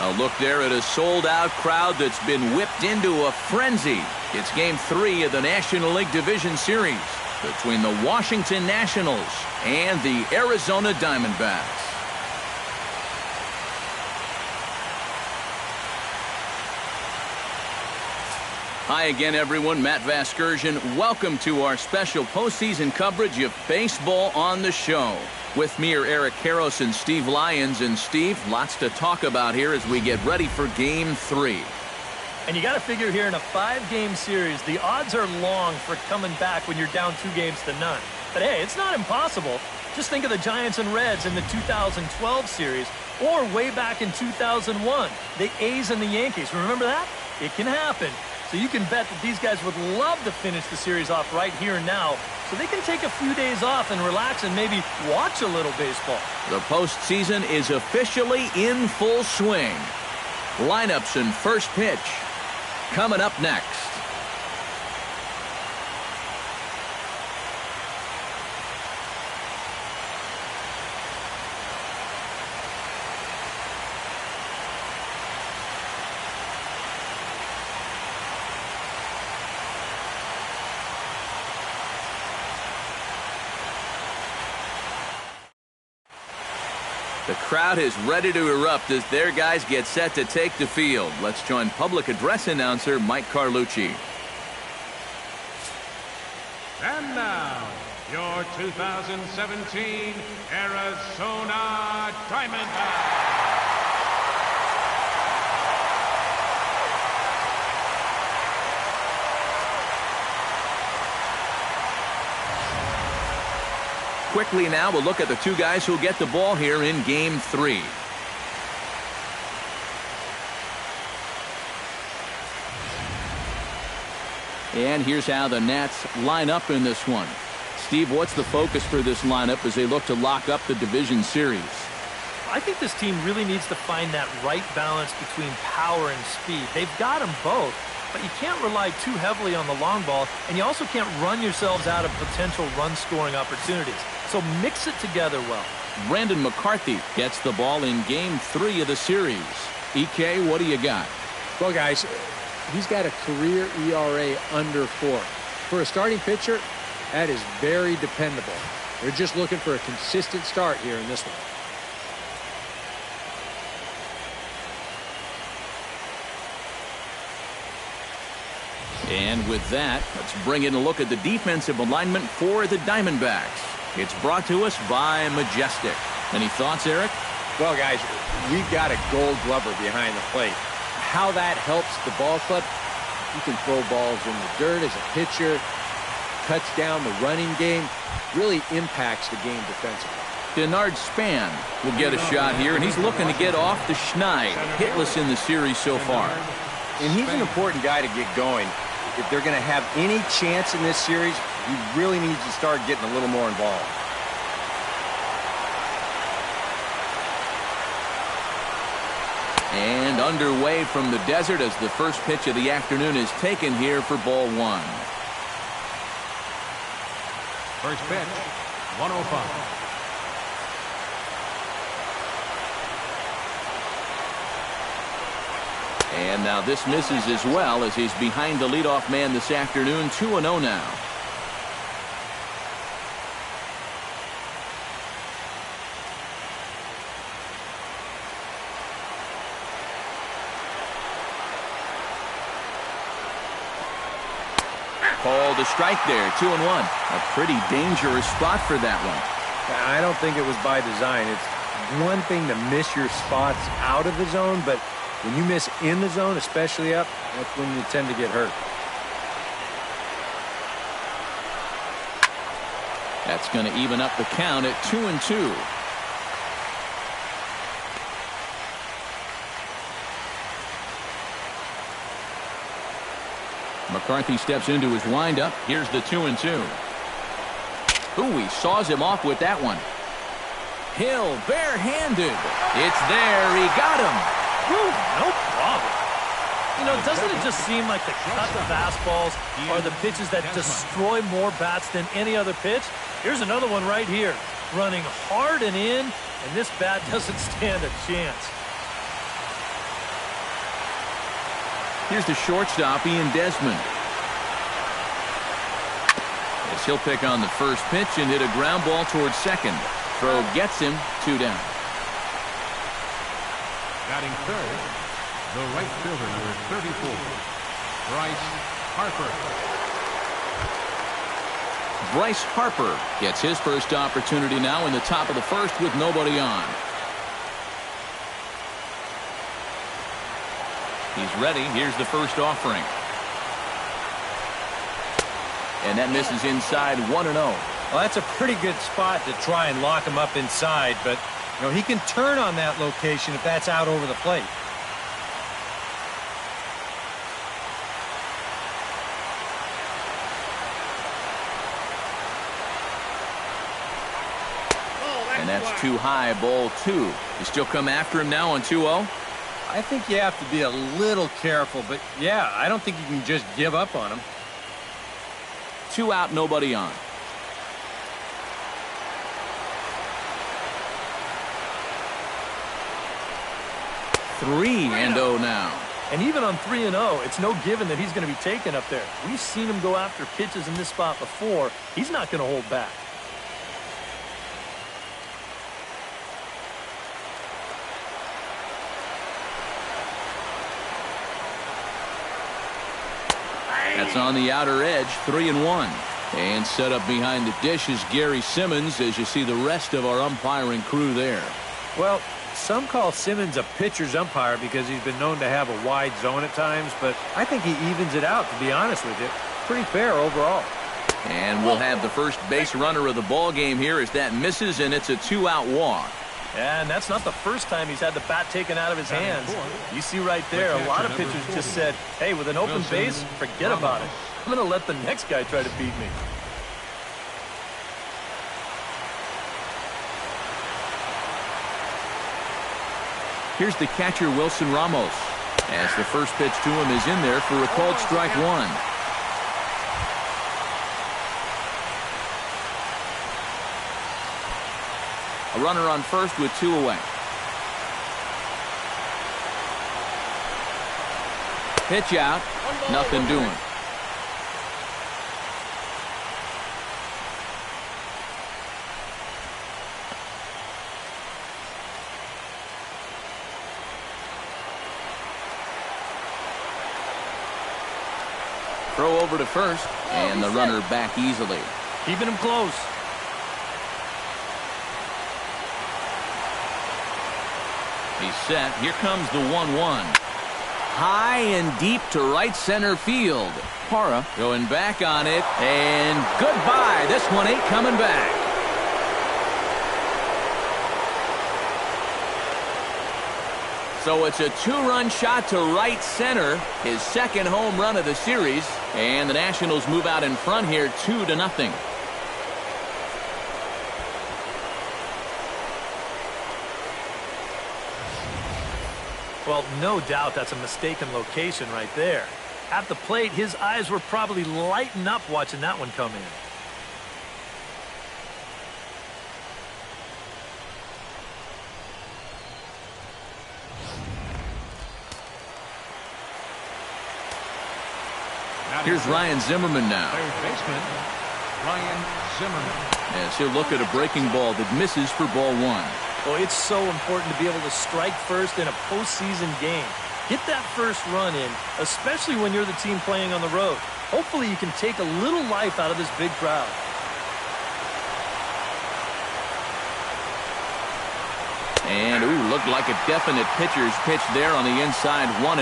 A look there at a sold-out crowd that's been whipped into a frenzy. It's Game 3 of the National League Division Series between the Washington Nationals and the Arizona Diamondbacks. Hi again, everyone. Matt Vasgersian. Welcome to our special postseason coverage of baseball on the show. With me are Eric Karros and Steve Lyons. And Steve, lots to talk about here as we get ready for Game 3. And you got to figure here in a 5-game series, the odds are long for coming back when you're down 2-0. But hey, it's not impossible. Just think of the Giants and Reds in the 2012 series, or way back in 2001, the A's and the Yankees. Remember that? It can happen. So you can bet that these guys would love to finish the series off right here and now, so they can take a few days off and relax and maybe watch a little baseball. The postseason is officially in full swing. Lineups and first pitch coming up next. The crowd is ready to erupt as their guys get set to take the field. Let's join public address announcer Mike Carlucci. And now, your 2017 Arizona Diamondbacks. Quickly now, we'll look at the two guys who'll get the ball here in Game 3. And here's how the Nats line up in this one. Steve, what's the focus for this lineup as they look to lock up the division series? I think this team really needs to find that right balance between power and speed. They've got them both, but you can't rely too heavily on the long ball, and you also can't run yourselves out of potential run-scoring opportunities. So mix it together well. Brandon McCarthy gets the ball in Game 3 of the series. EK, what do you got? Well, guys, he's got a career ERA under 4. For a starting pitcher, that is very dependable. They're just looking for a consistent start here in this one. And with that, let's bring in a look at the defensive alignment for the Diamondbacks. It's brought to us by Majestic. Any thoughts, Eric? Well, guys, we've got a gold glover behind the plate. How that helps the ball club, you can throw balls in the dirt as a pitcher, cuts down the running game, really impacts the game defensively. Denard Span will get a shot here, and he's looking to get off the schneid. Hitless in the series so far. And he's an important guy to get going. If they're going to have any chance in this series, he really needs to start getting a little more involved. And underway from the desert as the first pitch of the afternoon is taken here for ball 1. First pitch, 105. And now this misses as well as he's behind the leadoff man this afternoon. 2-0 now. Called a strike there. 2-1. A pretty dangerous spot for that one. I don't think it was by design. It's one thing to miss your spots out of the zone, but when you miss in the zone, especially up, that's when you tend to get hurt. That's going to even up the count at 2-2. McCarthy steps into his windup. Here's the 2-2. Ooh, he saws him off with that one. Hill barehanded. It's there. He got him. Whew, no problem. You know, doesn't it just seem like the cut fastballs are the pitches that destroy more bats than any other pitch? Here's another one right here. Running hard and in, and this bat doesn't stand a chance. Here's the shortstop, Ian Desmond. As he'll pick on the first pitch and hit a ground ball towards second. Throw gets him, 2 down. Batting third, the right fielder, number 34, Bryce Harper. Bryce Harper gets his first opportunity now in the top of the first with nobody on. He's ready. Here's the first offering. And that misses inside, 1-0. Well, that's a pretty good spot to try and lock him up inside, but you know, he can turn on that location if that's out over the plate. And that's too high, ball 2. You still come after him now on 2-0? I think you have to be a little careful, but yeah, I don't think you can just give up on him. 2 out, nobody on. Three and 0 now. And even on 3-0, it's no given that he's going to be taken up there. We've seen him go after pitches in this spot before. He's not going to hold back. That's on the outer edge, 3-1. And set up behind the dish is Gary Simmons as you see the rest of our umpiring crew there. Well, some call Simmons a pitcher's umpire because he's been known to have a wide zone at times, but I think he evens it out, to be honest with you. Pretty fair overall. And we'll have the first base runner of the ball game here as that misses, and it's a 2-out walk. And that's not the first time he's had the bat taken out of his hands. You see right there, a lot of pitchers just said, hey, with an open base, forget about it. I'm going to let the next guy try to beat me. Here's the catcher, Wilson Ramos, as the first pitch to him is in there for a called strike 1. A runner on first with 2 away. Pitch out. Nothing doing. Throw over to first, and the runner back easily. Keeping him close. He's set. Here comes the 1-1. High and deep to right center field. Parra going back on it, and goodbye. This one ain't coming back. So it's a 2-run shot to right center, his second home run of the series, and the Nationals move out in front here 2-0. Well, no doubt that's a mistaken location right there. At the plate, his eyes were probably lighting up watching that one come in. Here's Ryan Zimmerman now. Third baseman, Ryan Zimmerman. As he'll look at a breaking ball that misses for ball 1. Oh, it's so important to be able to strike first in a postseason game. Get that first run in, especially when you're the team playing on the road. Hopefully you can take a little life out of this big crowd. And, looked like a definite pitcher's pitch there on the inside, 1-1.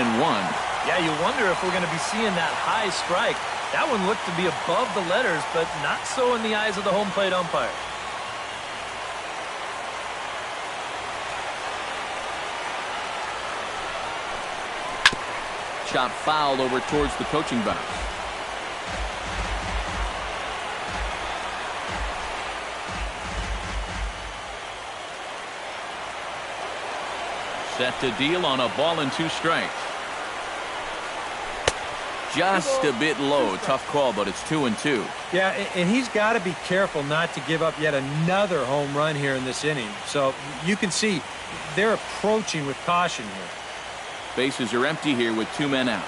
Yeah, you wonder if we're going to be seeing that high strike. That one looked to be above the letters, but not so in the eyes of the home plate umpire. Shot fouled over towards the coaching box. Set to deal on a ball and 2 strikes. Just a bit low. Tough call, but it's 2-2. Yeah, and he's got to be careful not to give up yet another home run here in this inning. So you can see they're approaching with caution here. Bases are empty here with 2 men out.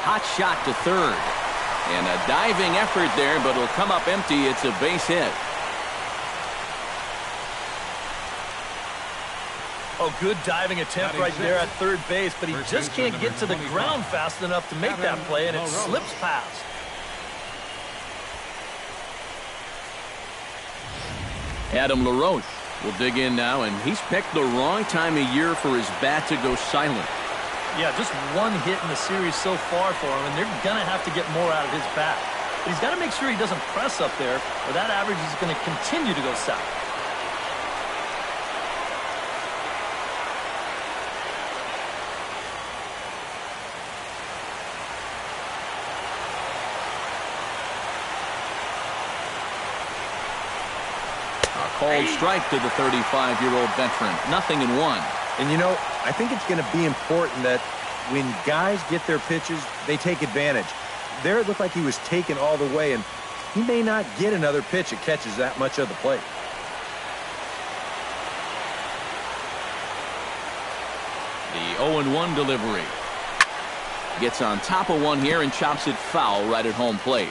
Hot shot to third. And a diving effort there, but it'll come up empty. It's a base hit. Oh, good diving attempt right there at third base, but he just can't get to the ground fast enough to make that play, and it slips past. Adam LaRoche will dig in now, and he's picked the wrong time of year for his bat to go silent. Yeah, just one hit in the series so far for him, and they're going to have to get more out of his bat. But he's got to make sure he doesn't press up there, or that average is going to continue to go south. Called strike to the 35-year-old veteran. 0-1. And, you know, I think it's going to be important that when guys get their pitches, they take advantage. There it looked like he was taken all the way, and he may not get another pitch that catches that much of the plate. The 0-1 delivery. Gets on top of one here and chops it foul right at home plate.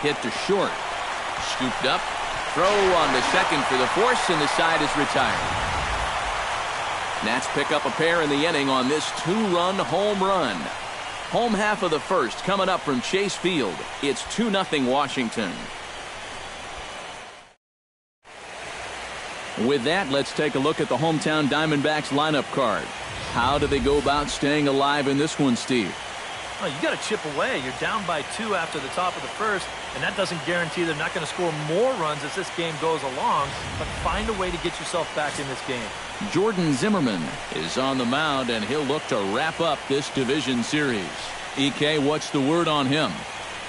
Hit to short. Scooped up. Throw on to second for the force, and the side is retired. Nats pick up a pair in the inning on this two-run home run. Home half of the first coming up from Chase Field. It's 2-0 Washington. With that, let's take a look at the hometown Diamondbacks lineup card. How do they go about staying alive in this one, Steve? Oh, you got to chip away. You're down by 2 after the top of the first, and that doesn't guarantee they're not going to score more runs as this game goes along, but find a way to get yourself back in this game. Jordan Zimmerman is on the mound, and he'll look to wrap up this division series. EK, what's the word on him?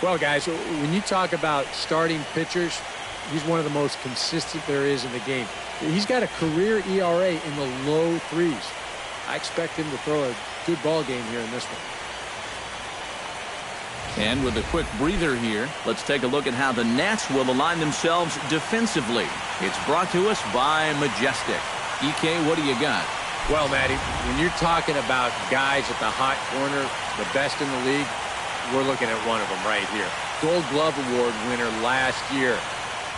Well, guys, when you talk about starting pitchers, he's one of the most consistent there is in the game. He's got a career ERA in the low 3s. I expect him to throw a good ball game here in this one. And with a quick breather here, let's take a look at how the Nats will align themselves defensively. It's brought to us by Majestic. EK, what do you got? Well, Matty, when you're talking about guys at the hot corner, the best in the league, we're looking at one of them right here. Gold Glove Award winner last year.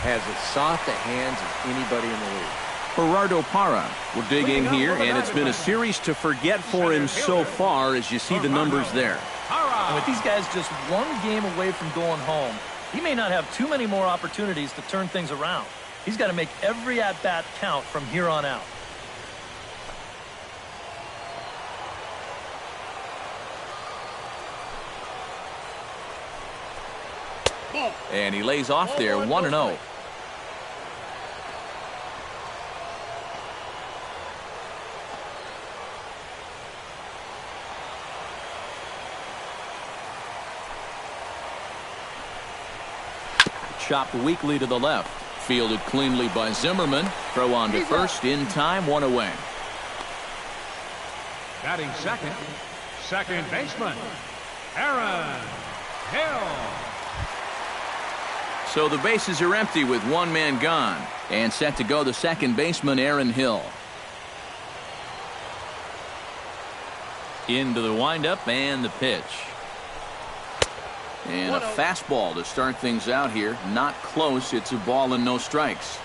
Has as soft a hands as anybody in the league. Gerardo Parra will dig in here, and it's been a series to forget for him so far as you see the numbers there. And with these guys just one game away from going home, he may not have too many more opportunities to turn things around. He's got to make every at-bat count from here on out. And he lays off there, 1-0. Chopped weakly to the left. Fielded cleanly by Zimmerman. Throw on to first in time, 1 away. Batting second, second baseman, Aaron Hill. So the bases are empty with one man gone. And set to go the second baseman, Aaron Hill. Into the windup and the pitch. And a fastball to start things out here. Not close. It's a ball and no strikes.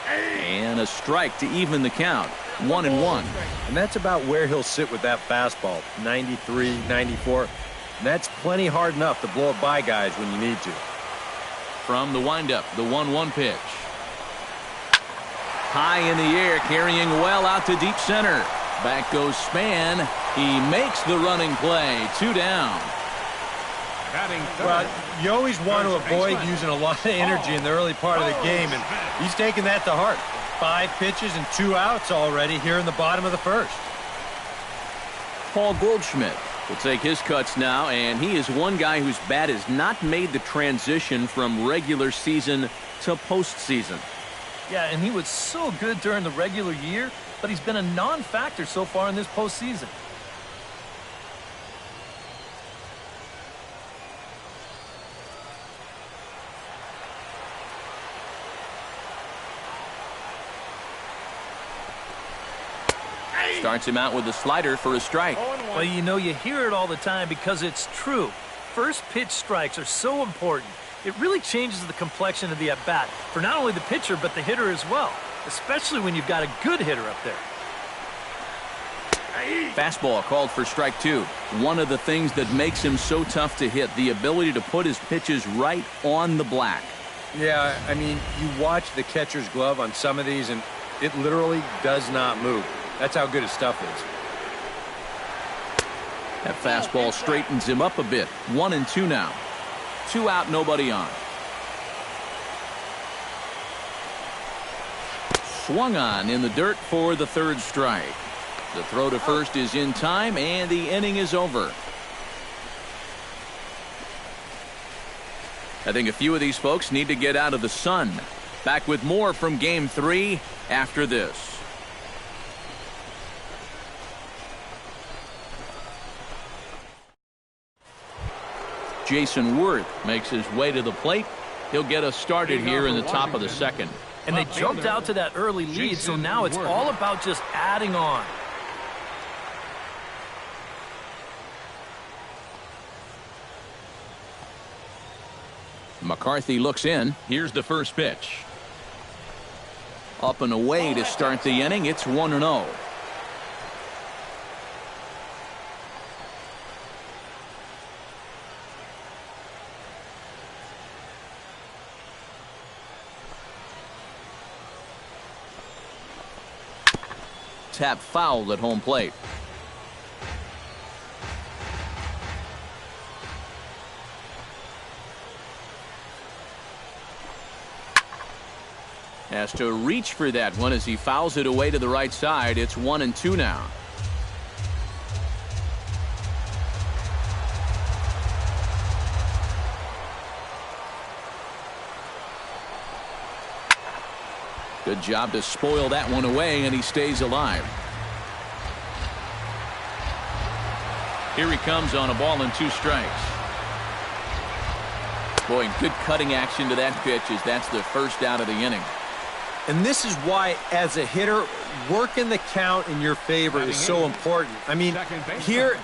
And a strike to even the count. 1-1. And that's about where he'll sit with that fastball. 93, 94. And that's plenty hard enough to blow it by guys when you need to. From the windup, the 1-1 pitch. High in the air, carrying well out to deep center. Back goes Span. He makes the running play. 2 down. Well, you always want to avoid using a lot of energy in the early part of the game, and he's taking that to heart. 5 pitches and 2 outs already here in the bottom of the first. Paul Goldschmidt will take his cuts now, and he is one guy whose bat has not made the transition from regular season to postseason. Yeah, and he was so good during the regular year, but he's been a non-factor so far in this postseason. Starts him out with a slider for a strike. Well, you know, you hear it all the time because it's true. First pitch strikes are so important. It really changes the complexion of the at-bat for not only the pitcher but the hitter as well, especially when you've got a good hitter up there. Fastball called for strike 2. One of the things that makes him so tough to hit, the ability to put his pitches right on the black. Yeah, I mean, you watch the catcher's glove on some of these, and it literally does not move. That's how good his stuff is. That fastball straightens him up a bit. 1-2 now. 2 out, nobody on. Swung on in the dirt for the third strike. The throw to first is in time, and the inning is over. I think a few of these folks need to get out of the sun. Back with more from Game 3 after this. Jason Worth makes his way to the plate. He'll get us started here in the top of the second. And they jumped out to that early lead, so now it's all about just adding on. McCarthy looks in. Here's the first pitch. Up and away to start the inning. It's 1-0. Tap foul at home plate. Has to reach for that one as he fouls it away to the right side. It's 1-2 now. Good job to spoil that one away, and he stays alive. Here he comes on a ball and 2 strikes. Boy, good cutting action to that pitch as that's the first out of the inning. And this is why, as a hitter, working the count in your favor is so important. I mean, here,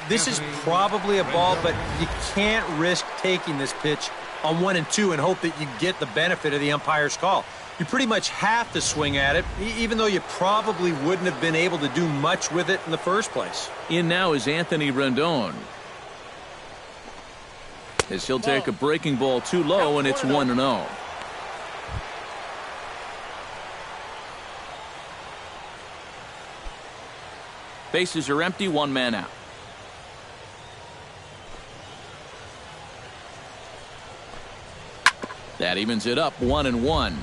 this is probably a ball, but you can't risk taking this pitch on 1-2 and hope that you get the benefit of the umpire's call. You pretty much have to swing at it, even though you probably wouldn't have been able to do much with it in the first place. In now is Anthony Rendon, as he'll take a breaking ball too low, and it's 1-0. Bases are empty, 1 man out. That evens it up, 1-1.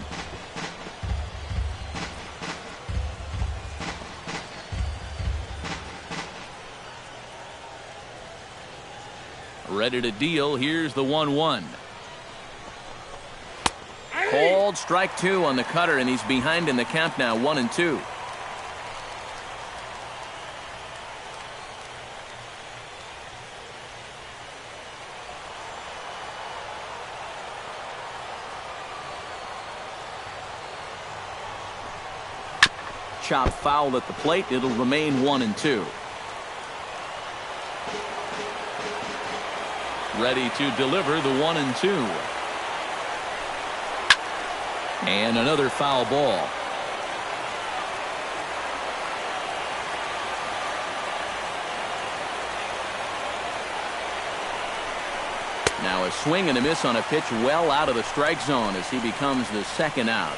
Ready to deal. Here's the 1-1. Called strike 2 on the cutter, and he's behind in the count now, 1-2. Chop foul at the plate. It'll remain 1-2. Ready to deliver the 1-2. And another foul ball. Now a swing and a miss on a pitch well out of the strike zone as he becomes the second out.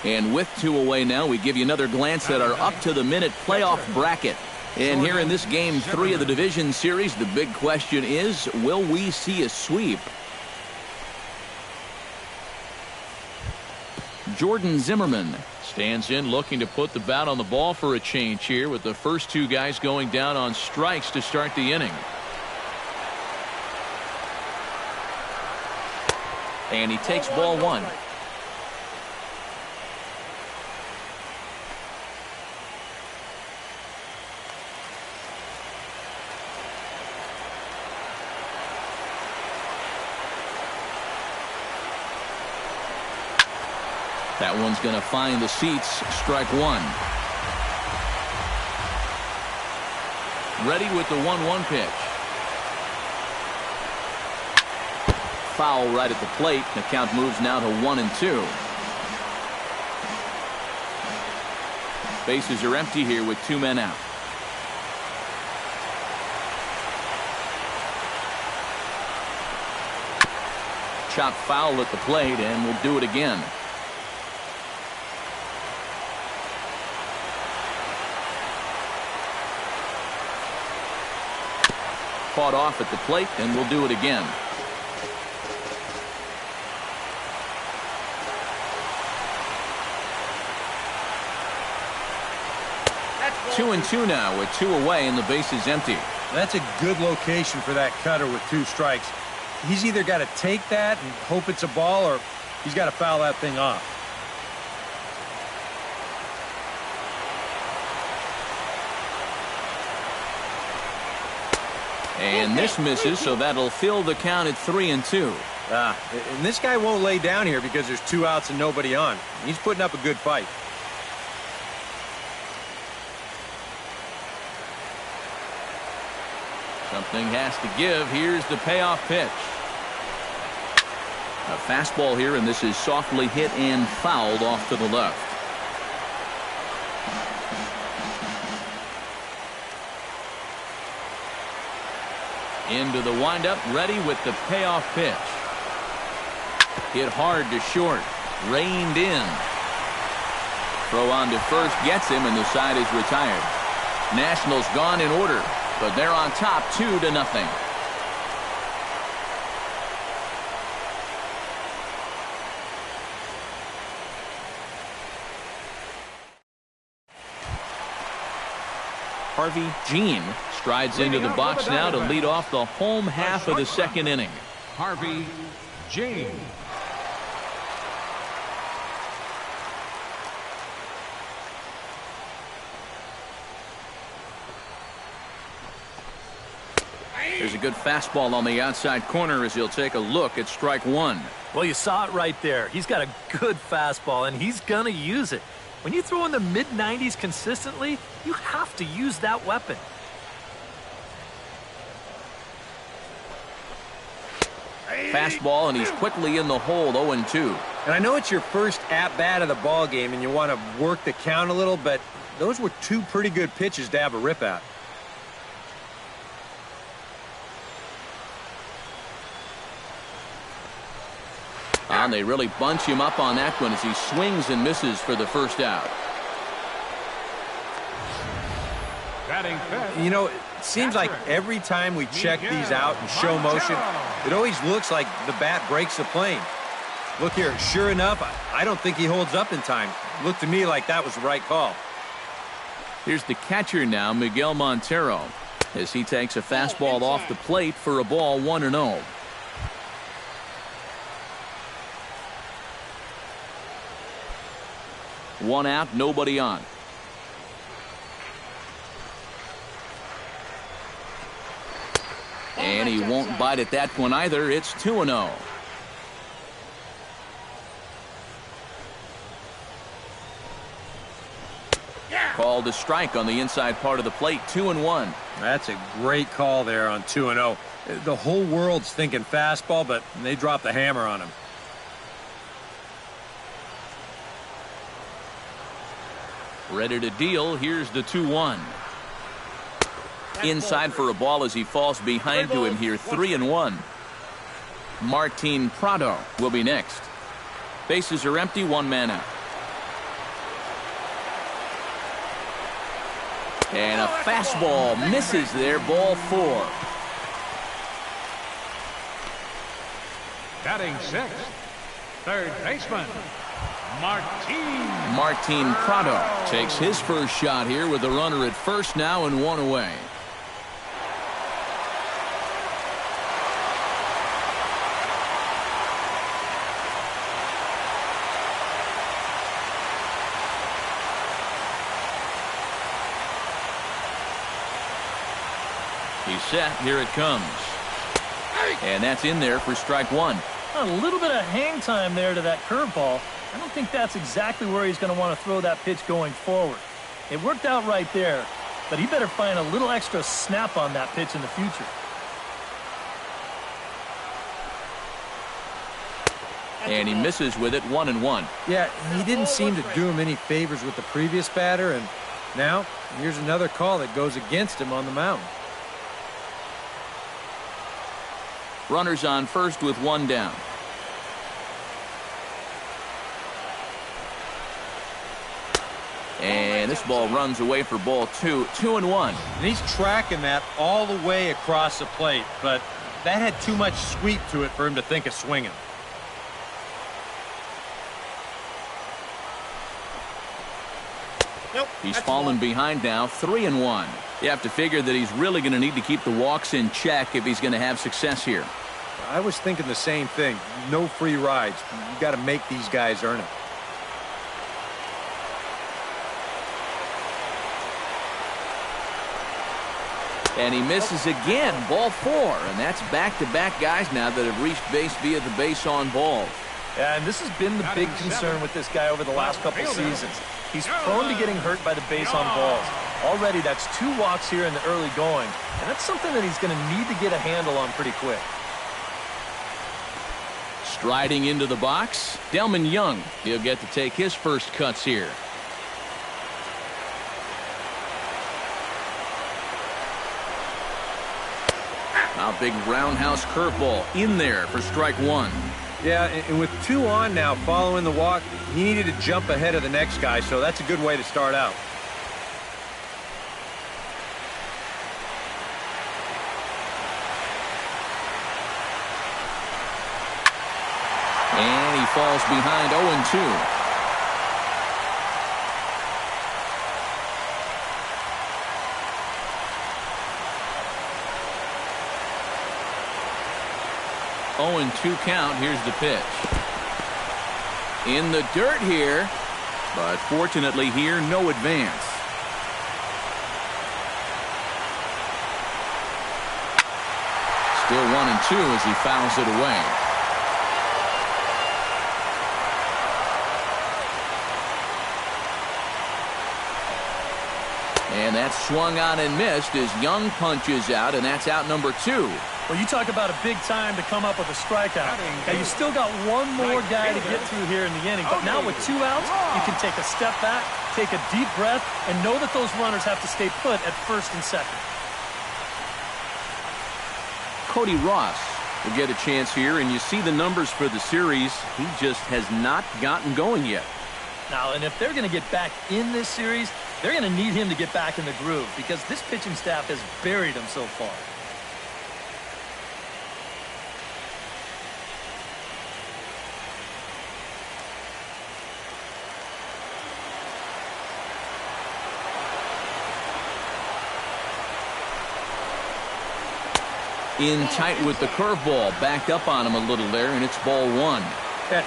And with 2 away now, we give you another glance at our up-to-the-minute playoff bracket. And here in this Game 3 of the Division Series, the big question is, will we see a sweep? Jordan Zimmerman stands in, looking to put the bat on the ball for a change here, with the first 2 guys going down on strikes to start the inning. And he takes ball 1. That one's going to find the seats. Strike 1. ready with the 1-1 pitch. Foul right at the plate. The count moves now to 1-2. Bases are empty here with 2 men out. Chop foul at the plate, and we'll do it again. Fought off at the plate, and we'll do it again. That's 2-2 now with 2 away and the base is empty. That's a good location for that cutter with 2 strikes. He's either got to take that and hope it's a ball, or he's got to foul that thing off. And this misses, so that'll fill the count at 3-2. And this guy won't lay down here because there's 2 outs and nobody on. He's putting up a good fight. Something has to give. Here's the payoff pitch. A fastball here, and this is softly hit and fouled off to the left. Into the windup, ready with the payoff pitch. Hit hard to short. Reined in. Throw on to first gets him, and the side is retired. Nationals gone in order, but they're on top 2-0. Harvey Jean strides into the box now to lead off the home half of the second inning. Harvey Jean. There's a good fastball on the outside corner as he'll take a look at strike 1. Well, you saw it right there. He's got a good fastball, and he's going to use it. When you throw in the mid-90s consistently, you have to use that weapon. Fastball, and he's quickly in the hole, 0-2. And I know it's your first at-bat of the ball game, and you want to work the count a little, but those were 2 pretty good pitches to have a rip at. And they really bunch him up on that one as he swings and misses for the first out. Batting fifth. You know, it seems like every time we check these out in show motion, it always looks like the bat breaks the plane. Look here, sure enough, I don't think he holds up in time. Looked to me like that was the right call. Here's the catcher now, Miguel Montero, as he takes a fastball off the plate for a ball, 1-0. One out, nobody on. And he won't bite at that one either. It's 2-0. Called a strike on the inside part of the plate, 2-1. That's a great call there on 2-0. The whole world's thinking fastball, but they dropped the hammer on him. Ready to deal. Here's the 2-1. Inside for a ball as he falls behind to him here, 3-1. Martin Prado will be next. Bases are empty, 1 man out. And a fastball misses there, ball 4. Batting sixth, third baseman, Martin Prado takes his first shot here with a runner at first now and 1 away. He's set. Here it comes. And that's in there for strike 1. A little bit of hang time there to that curveball. I don't think that's exactly where he's going to want to throw that pitch going forward. It worked out right there. but he better find a little extra snap on that pitch in the future. And he misses with it, 1-1. Yeah, he didn't seem to do him any favors with the previous batter, and now here's another call that goes against him on the mound. Runners on first with one down. And this ball runs away for ball 2, 2-1. And he's tracking that all the way across the plate, but that had too much sweep to it for him to think of swinging. He's fallen behind now, 3-1. You have to figure that he's really going to need to keep the walks in check if he's going to have success here. I was thinking the same thing. No free rides. You got to make these guys earn it. And he misses again, ball 4. And that's back-to-back guys now that have reached base via the base on balls. Yeah, and this has been the big concern with this guy over the last couple seasons. He's prone to getting hurt by the base on balls. Already, that's 2 walks here in the early going, and that's something that he's going to need to get a handle on pretty quick. Striding into the box, Delman Young. He'll get to take his first cuts here. A big roundhouse curveball in there for strike 1. Yeah, and with 2 on now following the walk, he needed to jump ahead of the next guy, so that's a good way to start out. And he falls behind 0-2. And 2 count. Here's the pitch. In the dirt here, but fortunately here, no advance. Still 1-2 as he fouls it away. And that's swung on and missed as Young punches out, and that's out number 2. Well, you talk about a big time to come up with a strikeout. Now, you still got one more guy to get through here in the inning, but now with 2 outs, you can take a step back, take a deep breath, and know that those runners have to stay put at first and second. Cody Ross will get a chance here, and you see the numbers for the series. He just has not gotten going yet. Now, and if they're going to get back in this series, they're going to need him to get back in the groove because this pitching staff has buried him so far. In tight with the curveball, backed up on him a little there, and it's ball 1.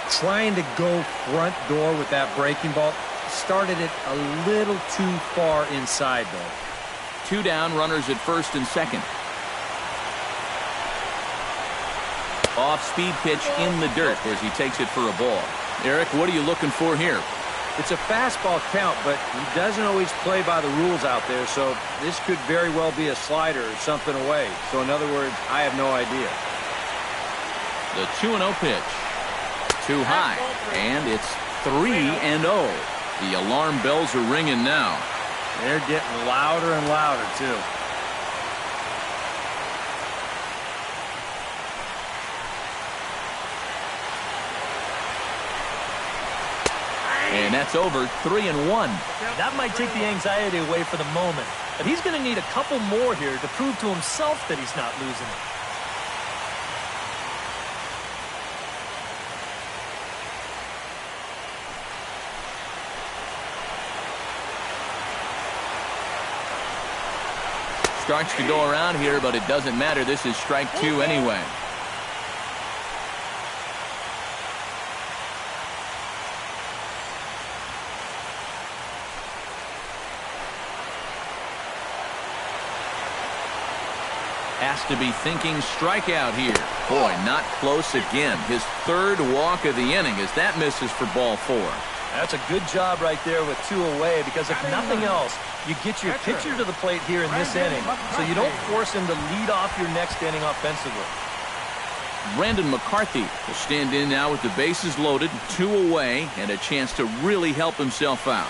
Trying to go front door with that breaking ball started it a little too far inside, though. 2 down, runners at first and second. Off-speed pitch in the dirt as he takes it for a ball. Eric, what are you looking for here? It's a fastball count, but he doesn't always play by the rules out there, so this could very well be a slider or something away. So in other words, I have no idea. The 2-0 pitch. Too high, and it's 3-0. The alarm bells are ringing now. They're getting louder and louder, too. And that's over, 3-1. That might take the anxiety away for the moment, but he's going to need a couple more here to prove to himself that he's not losing it. Starts to go around here, but it doesn't matter. This is strike 2 anyway. Has to be thinking strikeout here. Boy, not close again. His 3rd walk of the inning as that misses for ball 4. That's a good job right there with 2 away, because if nothing else, you get your pitcher to the plate here in this inning, so you don't force him to lead off your next inning offensively. Brandon McCarthy will stand in now with the bases loaded, 2 away, and a chance to really help himself out.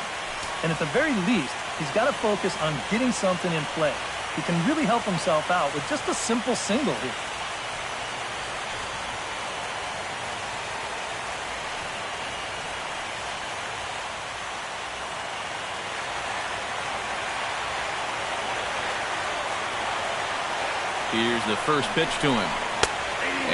And at the very least, he's got to focus on getting something in play. He can really help himself out with just a simple single here. Here's the first pitch to him.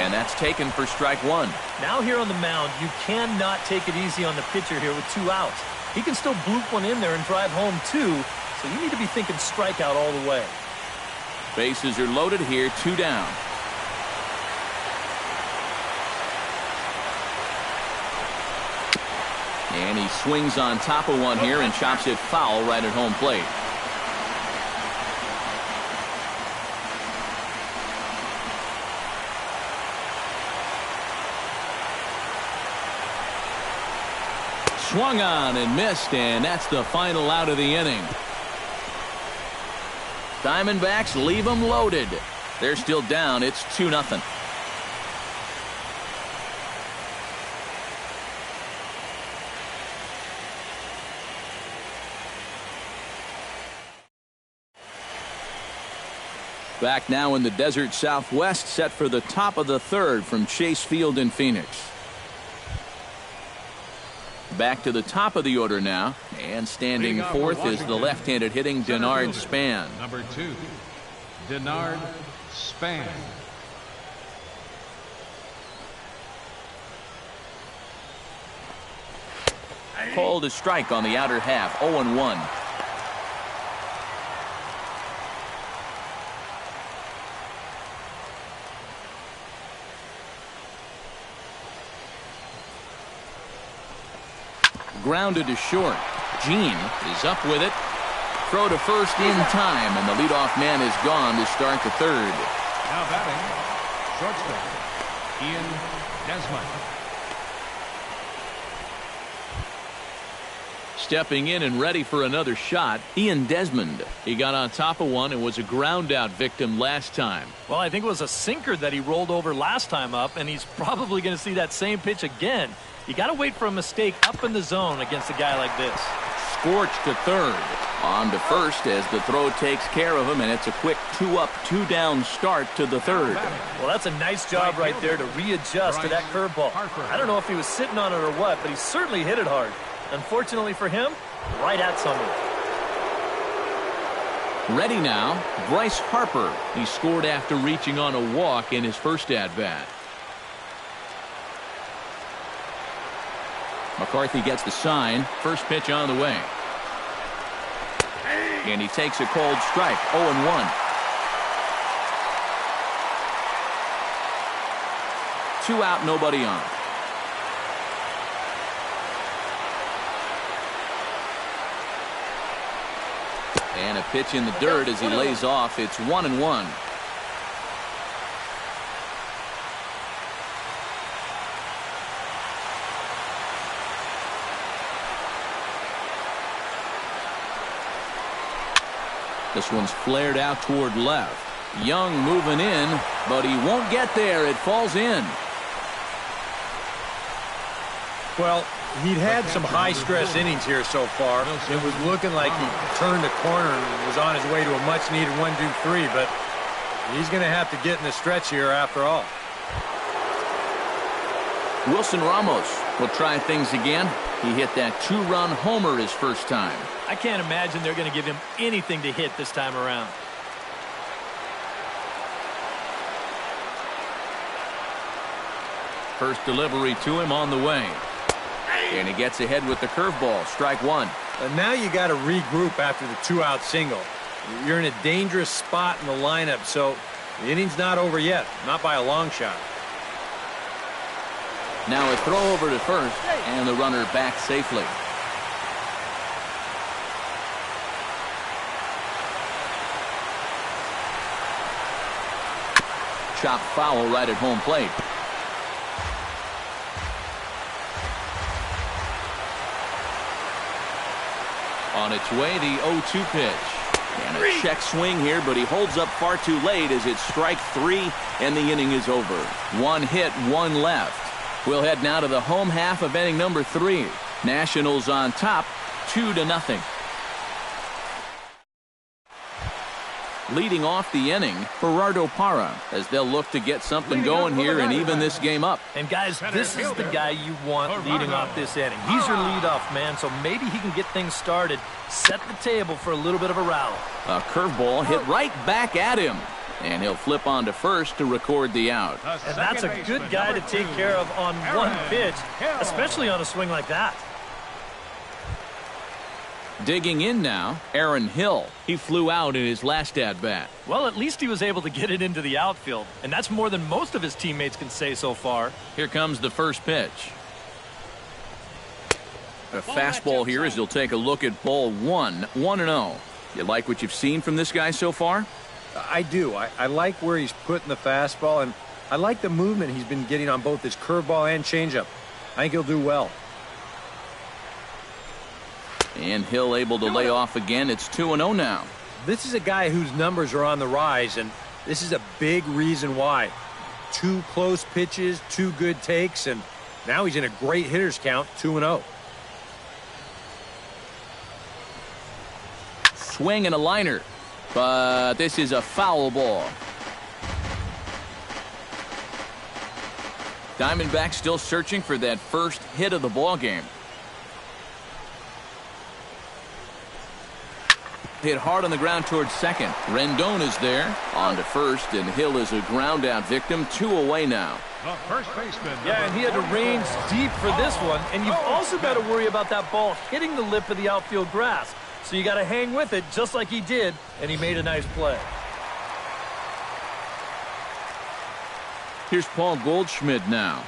And that's taken for strike 1. Now here on the mound, you cannot take it easy on the pitcher here with 2 outs. He can still bloop one in there and drive home 2, so you need to be thinking strikeout all the way. Bases are loaded here, 2 down. And he swings on top of one here and chops it foul right at home plate. Swung on and missed, and that's the final out of the inning. Diamondbacks leave them loaded. They're still down. It's 2-0. Back now in the desert Southwest, set for the top of the 3rd from Chase Field in Phoenix. Back to the top of the order now, and standing 4th is the left-handed hitting Denard Span. Number 2, Denard Span. Called a strike on the outer half, 0-1. Grounded to short. Gene is up with it. Throw to first in time, and the leadoff man is gone to start the 3rd. Now batting, shortstop, Ian Desmond. Stepping in and ready for another shot, Ian Desmond. He got on top of one and was a ground out victim last time. Well, I think it was a sinker that he rolled over last time up, and he's probably going to see that same pitch again. You got to wait for a mistake up in the zone against a guy like this. Scorched to 3rd. On to 1st as the throw takes care of him, and it's a quick 2-up, 2-down start to the 3rd. Well, that's a nice job right there to readjust to that curveball. I don't know if he was sitting on it or what, but he certainly hit it hard. Unfortunately for him, right at someone. Ready now, Bryce Harper. He scored after reaching on a walk in his first at-bat. McCarthy gets the sign. First pitch on the way. And he takes a cold strike. 0-1. 2 out, nobody on. And a pitch in the dirt as he lays off. It's 1-1. This one's flared out toward left. Young moving in, but he won't get there. It falls in. Well, he'd had some high-stress innings here so far. It was looking like he turned a corner and was on his way to a much-needed 1-2-3, but he's going to have to get in the stretch here after all. Wilson Ramos will try things again. He hit that 2-run homer his first time. I can't imagine they're going to give him anything to hit this time around. First delivery to him on the way. And he gets ahead with the curveball. Strike 1. And now you got to regroup after the 2-out single. You're in a dangerous spot in the lineup, so the inning's not over yet. Not by a long shot. Now a throw over to first, and the runner back safely. Chop foul right at home plate. 。On its way, the 0-2 pitch. And a check swing here, but he holds up far too late as it's strike 3, and the inning is over. 1 hit, 1 left. We'll head now to the home half of inning number 3. Nationals on top, 2-0. Leading off the inning, Gerardo Parra, as they'll look to get something going here and even this game up. And guys, this is the guy you want leading off this inning. He's your leadoff man, so maybe he can get things started, set the table for a little bit of a rally. A curveball hit right back at him, and he'll flip on to first to record the out. And that's a good guy to take care of on one pitch, especially on a swing like that. Digging in now, Aaron Hill. He flew out in his last at-bat. Well, at least he was able to get it into the outfield, and that's more than most of his teammates can say so far. Here comes the first pitch. A fastball here as he'll take a look at ball 1, 1-0. You like what you've seen from this guy so far? I do. I like where he's putting the fastball, and I like the movement he's been getting on both his curveball and changeup. I think he'll do well. And Hill able to lay off again. It's 2-0 now. This is a guy whose numbers are on the rise, and this is a big reason why. 2 close pitches, 2 good takes, and now he's in a great hitter's count, 2-0. Swing and a liner, but this is a foul ball. Diamondbacks still searching for that first hit of the ball game. Hit hard on the ground towards second. Rendon is there. On to first, and Hill is a ground out victim. 2 away now. The first baseman. Yeah, and he had to range deep for this one. And you've also got to worry about that ball hitting the lip of the outfield grass. So you got to hang with it just like he did, and he made a nice play. Here's Paul Goldschmidt now.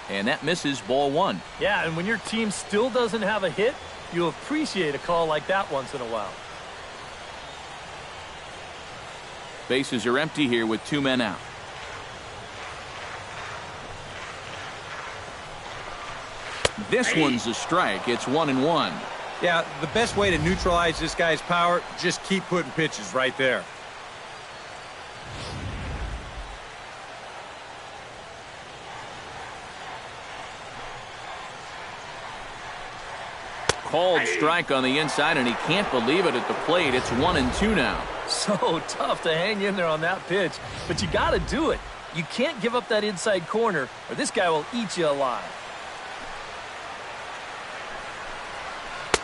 And that misses ball 1. Yeah, and when your team still doesn't have a hit, you'll appreciate a call like that once in a while. Bases are empty here with 2 men out. This one's a strike. It's 1-1. Yeah, the best way to neutralize this guy's power, just keep putting pitches right there. Called strike on the inside, and he can't believe it at the plate. It's 1-2 now. So tough to hang in there on that pitch, but you got to do it. You can't give up that inside corner, or this guy will eat you alive.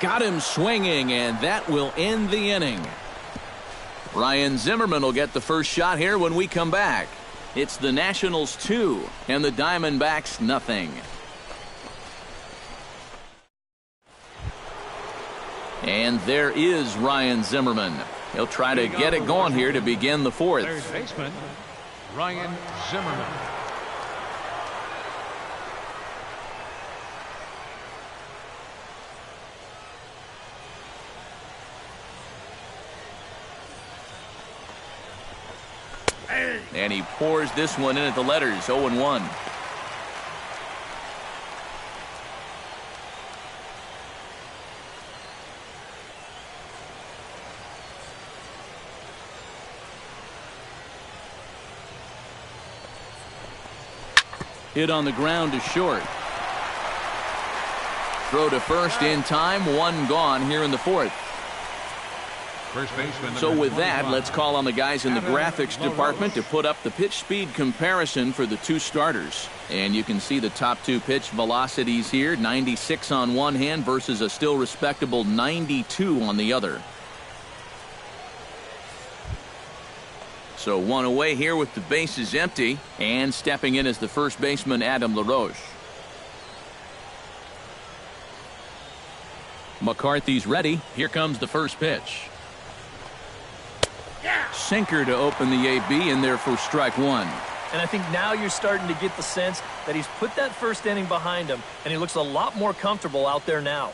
Got him swinging, and that will end the inning. Ryan Zimmerman will get the first shot here when we come back. It's the Nationals 2 and the Diamondbacks nothing. And there is Ryan Zimmerman. He'll try to get it going here to begin the 4th. Third baseman, Ryan Zimmerman. And he pours this one in at the letters, 0-1. Hit on the ground to short. Throw to first in time. 1 gone here in the 4th. First baseman. So with that, let's call on the guys in the graphics department to put up the pitch speed comparison for the 2 starters. And you can see the top 2 pitch velocities here. 96 on one hand versus a still respectable 92 on the other. So 1 away here with the bases empty, and stepping in as the first baseman, Adam LaRoche. McCarthy's ready. Here comes the first pitch. Sinker to open the AB in there for strike 1. And I think now you're starting to get the sense that he's put that first inning behind him, and he looks a lot more comfortable out there now.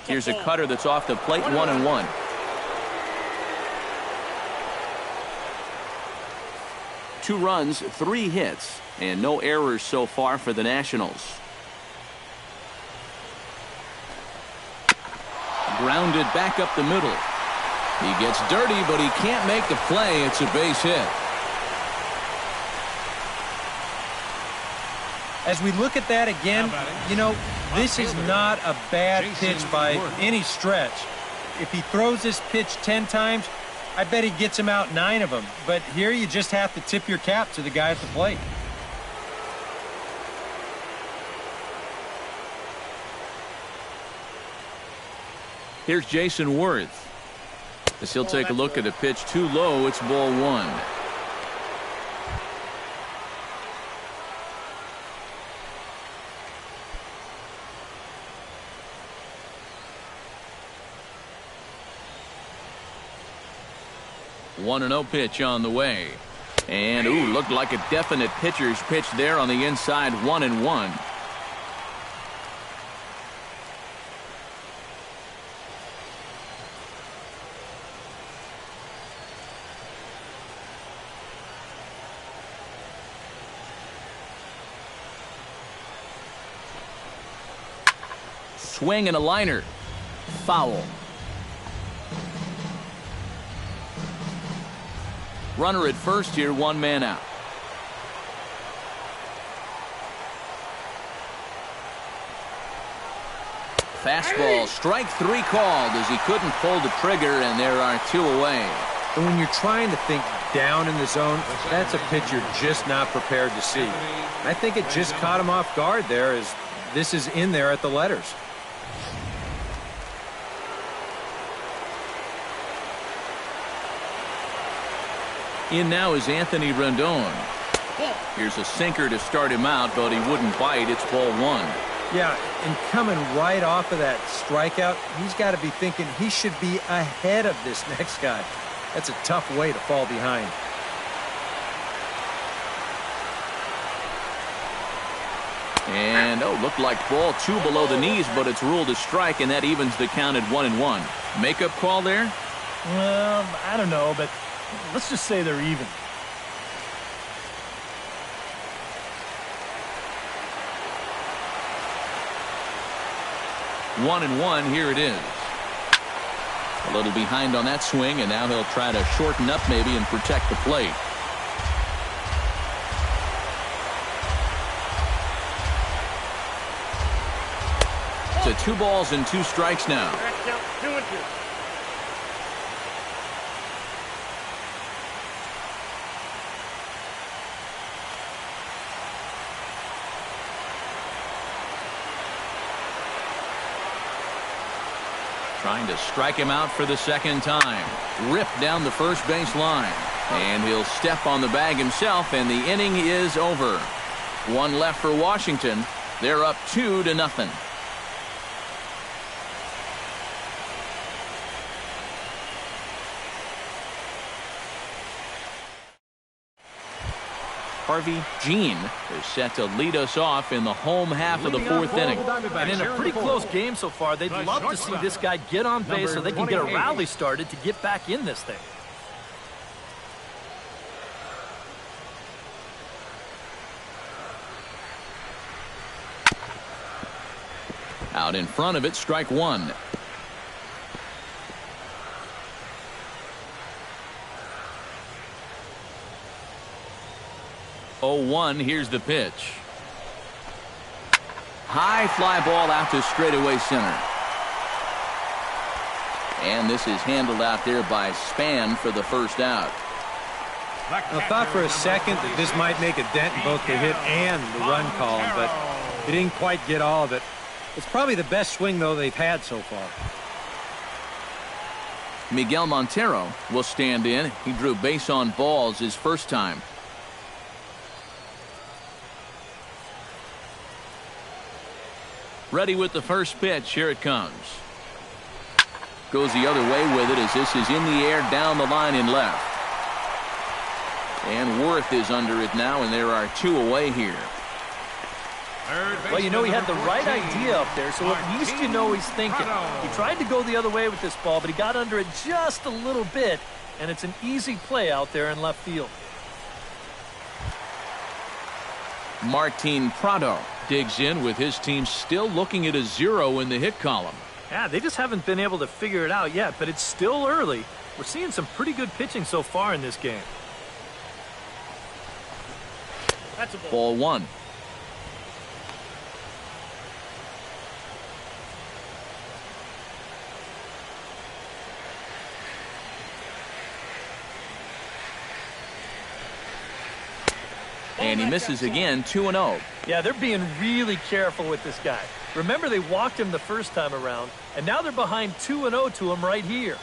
Here's a cutter that's off the plate, 1-1. 2 runs, 3 hits, and no errors so far for the Nationals. Grounded back up the middle. He gets dirty, but he can't make the play. It's a base hit. As we look at that again, you know, this is not a bad pitch by any stretch. If he throws this pitch 10 times, I bet he gets him out 9 of them. But here you just have to tip your cap to the guy at the plate. Here's Jason Worth. As he'll take a look at a pitch too low, it's ball 1. One 1-0 pitch on the way. And, ooh, looked like a definite pitcher's pitch there on the inside, 1-1. Swing and a liner. Foul. Runner at first here, 1 man out. Fastball, strike 3 called as he couldn't pull the trigger, and there are 2 away. And when you're trying to think down in the zone, that's a pitch you're just not prepared to see. I think it just caught him off guard there as this is in there at the letters. In now is Anthony Rendon. Here's a sinker to start him out, but he wouldn't bite. It's ball 1. Yeah, and coming right off of that strikeout, he's got to be thinking he should be ahead of this next guy. That's a tough way to fall behind. And, oh, looked like ball 2 below the knees, but it's ruled a strike, and that evens the count at 1-1. Makeup call there? Well, I don't know, but let's just say they're even. One and one, here it is. A little behind on that swing, and now he'll try to shorten up maybe and protect the plate. It's a 2 balls and 2 strikes now. Trying to strike him out for the 2nd time. Ripped down the first base line. And he'll step on the bag himself, and the inning is over. 1 left for Washington. They're up 2-0. Harvey Jean is set to lead us off in the home half of the 4th inning. And in a pretty close game so far, they'd love to see this guy get on base so they can get a rally started to get back in this thing. Out in front of it, strike 1. Oh-1, here's the pitch. High fly ball out to straightaway center. And this is handled out there by Span for the first out. I thought for a second that this might make a dent in both the hit and the run column, but he didn't quite get all of it. It's probably the best swing, though, they've had so far. Miguel Montero will stand in. He drew base on balls his first time. Ready with the first pitch. Here it comes. Goes the other way with it as this is in the air down the line in left. And Worth is under it now, and there are 2 away here. Well, you know, he had the right idea up there, so at least you know he's thinking. He tried to go the other way with this ball, but he got under it just a little bit, and it's an easy play out there in left field. Martin Prado digs in with his team still looking at a 0 in the hit column. Yeah, they just haven't been able to figure it out yet, but it's still early. We're seeing some pretty good pitching so far in this game. That's a Ball 1. And he misses again, 2-0. Yeah, they're being really careful with this guy. Remember, they walked him the first time around, and now they're behind 2-0 to him right here.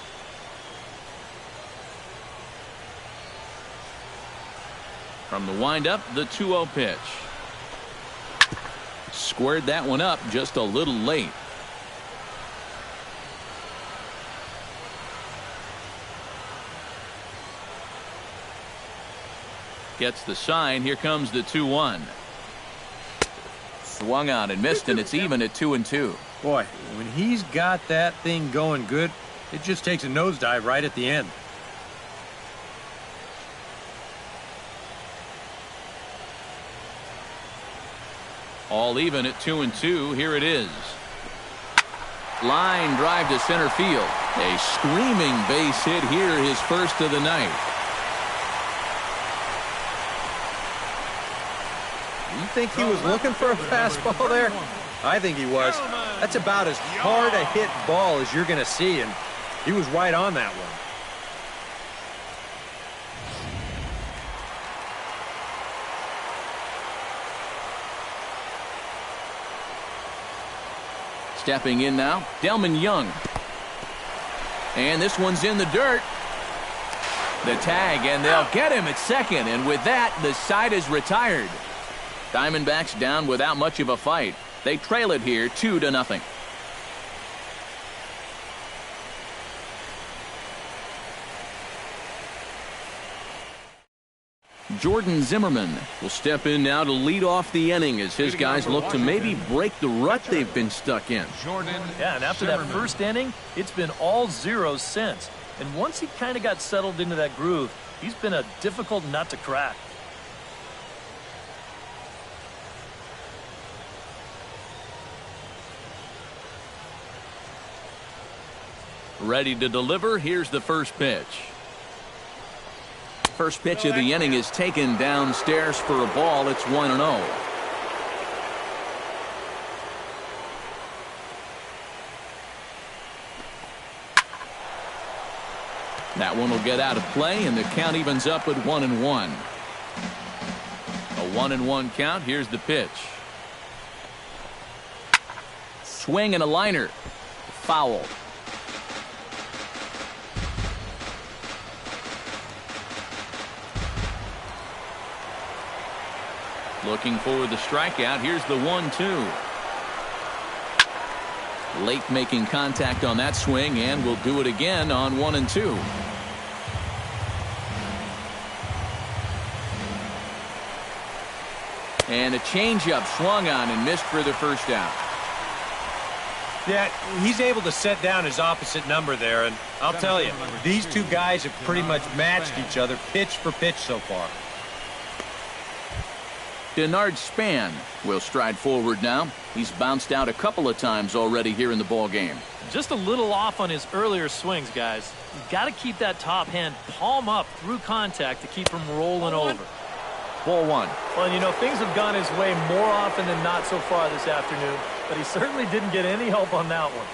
From the windup, the 2-0 pitch. Squared that one up just a little late. Gets the sign. Here comes the 2-1. Swung on and missed, and it's even at 2-2. Boy, when he's got that thing going good, it just takes a nosedive right at the end. All even at 2-2. Here it is. Line drive to center field. A screaming base hit here, his first of the night. You think he was looking for a fastball there? I think he was. That's about as hard a hit ball as you're going to see, and he was right on that one. Stepping in now, Delman Young. And this one's in the dirt. The tag, and they'll get him at second, and with that, the side is retired. Diamondbacks down without much of a fight. They trail it here 2-0. Jordan Zimmerman will step in now to lead off the inning as his guys look to maybe break the rut they've been stuck in. Yeah, and after that first inning, it's been all zeros since. And once he kind of got settled into that groove, he's been a difficult nut to crack. Ready to deliver. Here's the first pitch. First pitch of the inning is taken downstairs for a ball. It's 1-0. That one will get out of play, and the count evens up at 1-1. A 1-1 count. Here's the pitch. Swing and a liner. Foul. Looking for the strikeout. Here's the 1-2. Late making contact on that swing, and will do it again on 1-2. And a changeup swung on and missed for the first out. Yeah, he's able to set down his opposite number there, and I'll tell you, these two guys have pretty much matched each other pitch for pitch so far. Denard Span will stride forward now. He's bounced out a couple of times already here in the ball game. Just a little off on his earlier swings, guys. You've got to keep that top hand palm up through contact to keep him rolling over. Ball 1. Well, you know, things have gone his way more often than not so far this afternoon, but he certainly didn't get any help on that one.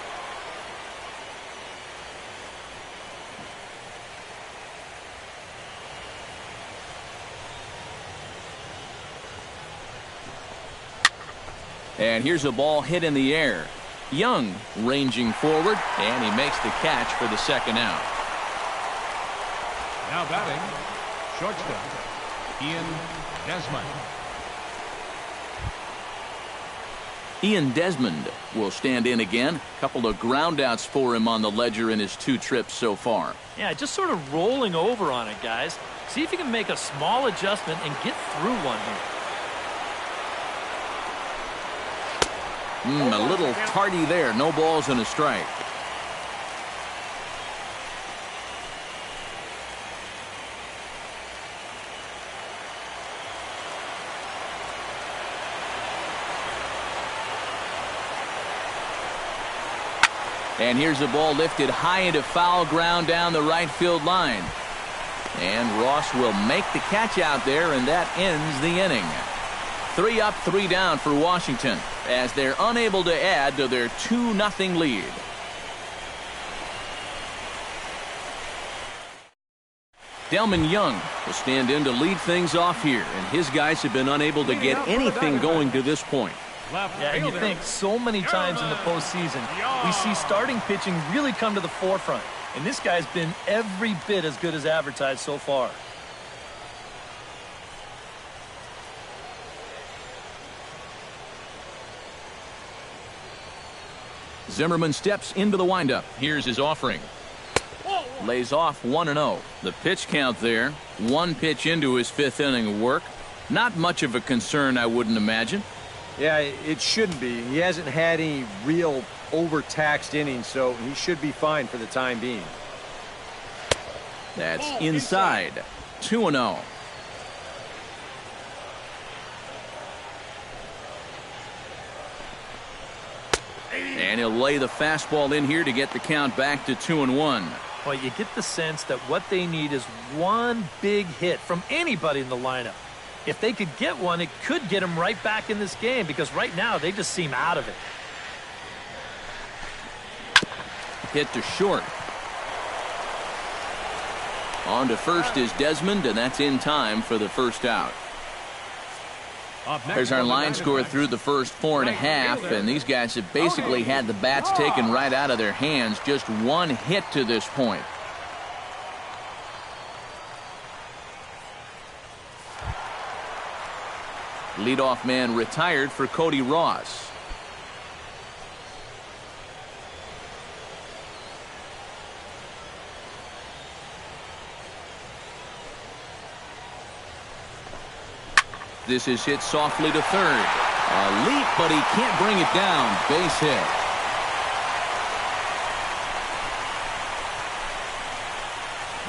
And here's a ball hit in the air. Young ranging forward, and he makes the catch for the second out. Now batting, shortstop, Ian Desmond. Ian Desmond will stand in again. A couple of groundouts for him on the ledger in his 2 trips so far. Yeah, just sort of rolling over on it, guys. See if you can make a small adjustment and get through one here. A little tardy there. No balls and a strike. And here's the ball lifted high into foul ground down the right field line. And Ross will make the catch out there, and that ends the inning. 3 up, 3 down for Washington as they're unable to add to their 2-0 lead. Delman Young will stand in to lead things off here, and his guys have been unable to get anything going to this point. Yeah, and you think so many times in the postseason, we see starting pitching really come to the forefront. And this guy's been every bit as good as advertised so far. Zimmerman steps into the windup. Here's his offering. Lays off 1-0. The pitch count there. 1 pitch into his 5th inning of work. Not much of a concern, I wouldn't imagine. Yeah, it shouldn't be. He hasn't had any real overtaxed innings, so he should be fine for the time being. That's inside. 2-0. And he'll lay the fastball in here to get the count back to 2-1. Well, you get the sense that what they need is one big hit from anybody in the lineup. If they could get one, it could get them right back in this game, because right now they just seem out of it. Hit to short. On to first is Desmond, and that's in time for the first out. There's our line score through the first 4.5, and these guys have basically had the bats taken right out of their hands. Just 1 hit to this point. Leadoff man retired for Cody Ross. This is hit softly to third. A leap, but he can't bring it down. Base hit.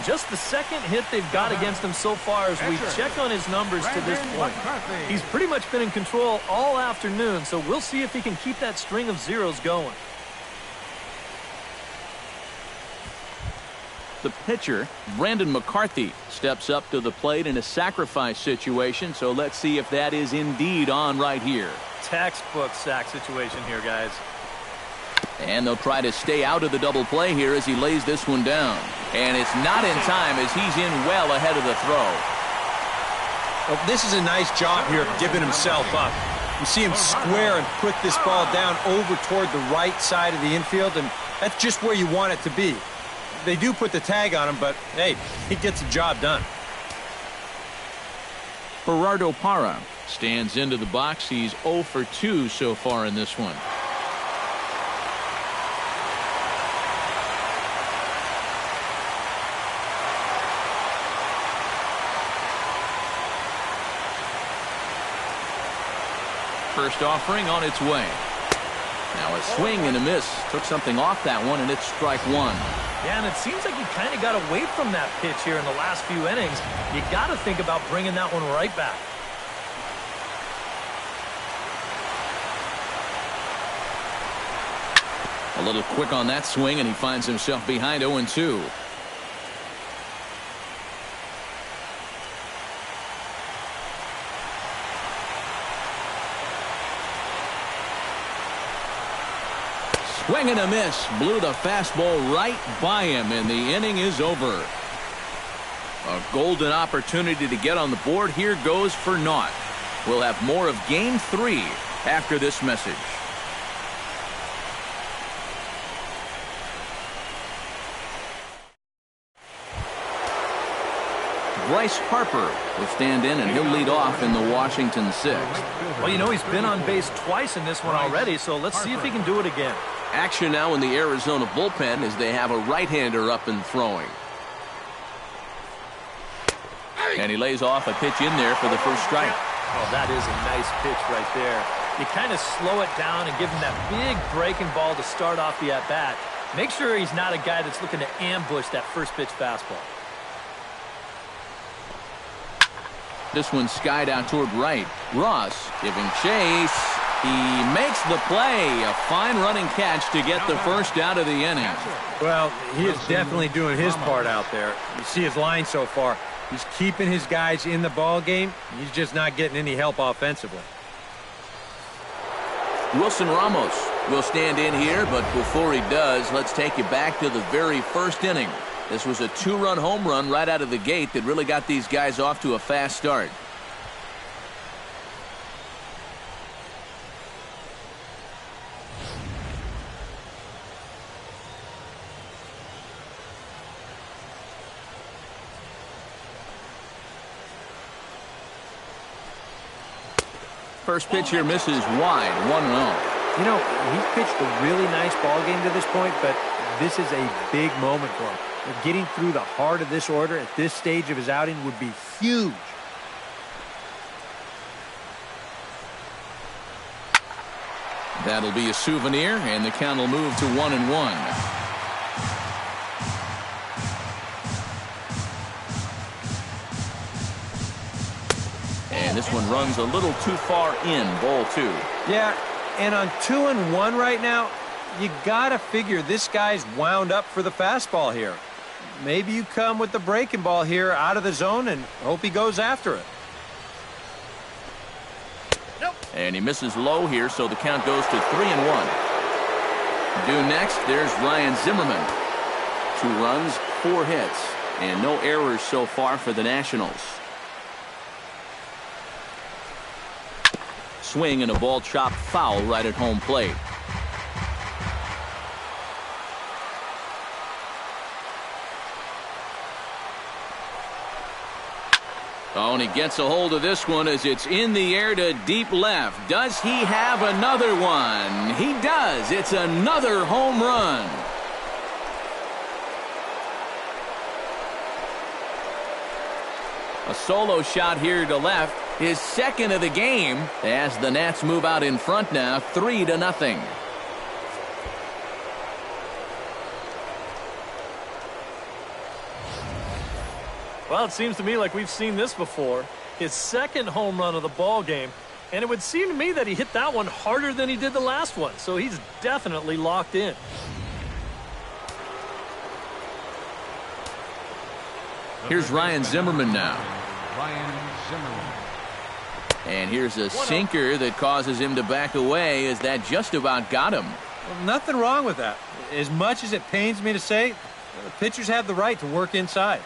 Just the second hit they've got against him so far as we check on his numbers to this point. He's pretty much been in control all afternoon, so we'll see if he can keep that string of zeros going. The pitcher, Brandon McCarthy, steps up to the plate in a sacrifice situation, so let's see if that is indeed on right here. Textbook sack situation here, guys. And they'll try to stay out of the double play here as he lays this one down. And it's not in time as he's in well ahead of the throw. Well, this is a nice job here of giving himself up. You see him square and put this ball down over toward the right side of the infield, and that's just where you want it to be. They do put the tag on him, but, hey, he gets the job done. Gerardo Parra stands into the box. He's 0 for 2 so far in this one. First offering on its way. Now a swing and a miss. Took something off that one, and it's strike 1. Yeah, and it seems like he kind of got away from that pitch here in the last few innings. You got to think about bringing that one right back. A little quick on that swing, and he finds himself behind 0-2. Swing and a miss. Blew the fastball right by him, and the inning is over. A golden opportunity to get on the board here goes for naught. We'll have more of Game 3 after this message. Bryce Harper will stand in, and he'll lead off in the Washington 6th. Well, you know, he's been on base twice in this one already, so let's see if he can do it again. Action now in the Arizona bullpen as they have a right-hander up and throwing. And he lays off a pitch in there for the first strike. Oh, that is a nice pitch right there. You kind of slow it down and give him that big breaking ball to start off the at-bat. Make sure he's not a guy that's looking to ambush that first pitch fastball. This one skied out toward right. Ross giving chase. He makes the play. A fine running catch to get the first out of the inning. Well, he is definitely doing his part out there. You see his line so far. He's keeping his guys in the ball game. He's just not getting any help offensively. Wilson Ramos will stand in here, but before he does, let's take you back to the very first inning. This was a two-run home run right out of the gate that really got these guys off to a fast start. First pitch here misses wide, 1-0. You know, he's pitched a really nice ball game to this point, but this is a big moment for him. Getting through the heart of this order at this stage of his outing would be huge. That'll be a souvenir, and the count will move to 1-1. And this one runs a little too far in, ball 2. Yeah, and on 2-1 right now, you gotta figure this guy's wound up for the fastball here. Maybe you come with the breaking ball here out of the zone and hope he goes after it. And he misses low here, so the count goes to 3-1. Due next, there's Ryan Zimmerman. 2 runs, 4 hits, and no errors so far for the Nationals. Swing and a ball chopped foul right at home plate. Oh, and he gets a hold of this one as it's in the air to deep left. Does he have another one? He does. It's another home run. A solo shot here to left. His second of the game as the Nats move out in front now, 3-0. Well, it seems to me like we've seen this before. His second home run of the ball game, and it would seem to me that he hit that one harder than he did the last one, so he's definitely locked in. Here's Ryan Zimmerman now. Ryan Zimmerman. And here's a sinker that causes him to back away as that just about got him. Well, nothing wrong with that. As much as it pains me to say, the pitchers have the right to work inside.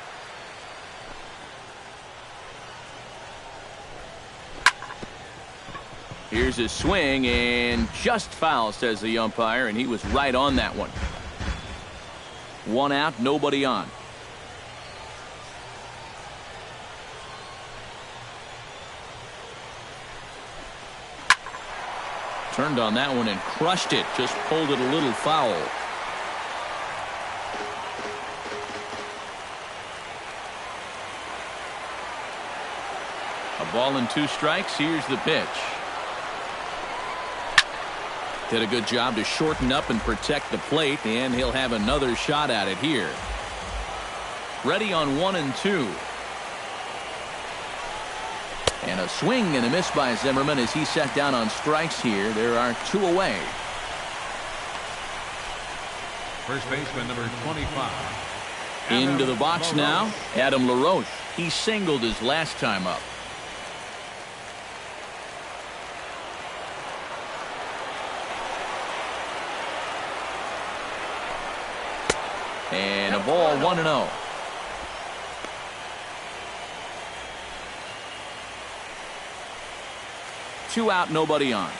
Here's a swing and just foul, says the umpire, and he was right on that one. 1 out, nobody on. Turned on that one and crushed it. Just pulled it a little foul. A ball and 2 strikes. Here's the pitch. Did a good job to shorten up and protect the plate, and he'll have another shot at it here. Ready on 1-2. And a swing and a miss by Zimmerman as he set down on strikes here. There are 2 away. First baseman number 25. Into the box now, Adam LaRoche. He singled his last time up. And a ball, 1-0. Two out, nobody on.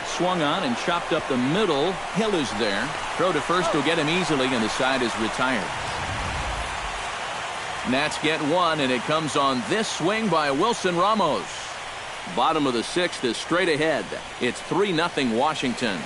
Swung on and chopped up the middle. Hill is there. Throw to first will get him easily, and the side is retired. Nats get 1, and it comes on this swing by Wilson Ramos. Bottom of the 6th is straight ahead. It's 3-0 Washington.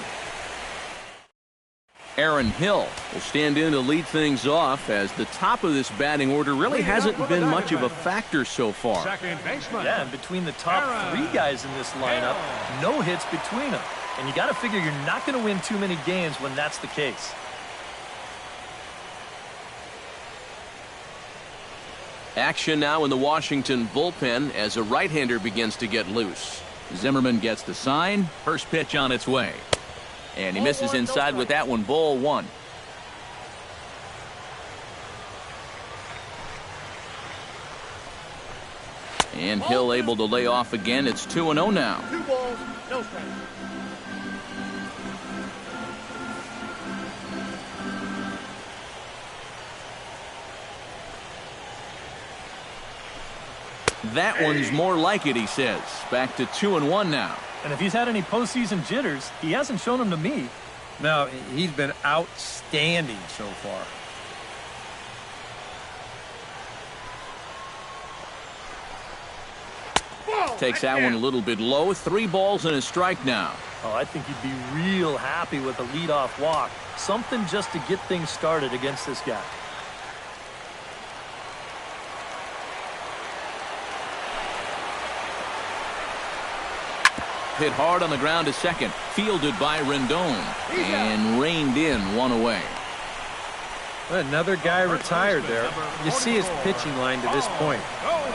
Aaron Hill will stand in to lead things off, as the top of this batting order really hasn't been much of a factor so far. Second baseman. Yeah, and between the top 3 guys in this lineup, no hits between them. And you got to figure you're not going to win too many games when that's the case. Action now in the Washington bullpen as a right-hander begins to get loose. Zimmerman gets the sign. First pitch on its way. And he misses inside with that one. Ball one. And Hill able to lay off again. It's 2-0 now. 2 balls, no strikes. That one's more like it, he says. Back to 2-1 now. And if he's had any postseason jitters, he hasn't shown them to me. No, he's been outstanding so far. Takes that one a little bit low. 3 balls and a strike now. Oh, I think he'd be real happy with a leadoff walk. Something just to get things started against this guy. Hit hard on the ground to second. Fielded by Rendon. And reined in, 1 away. Well, another guy retired there. You see his pitching line to this point.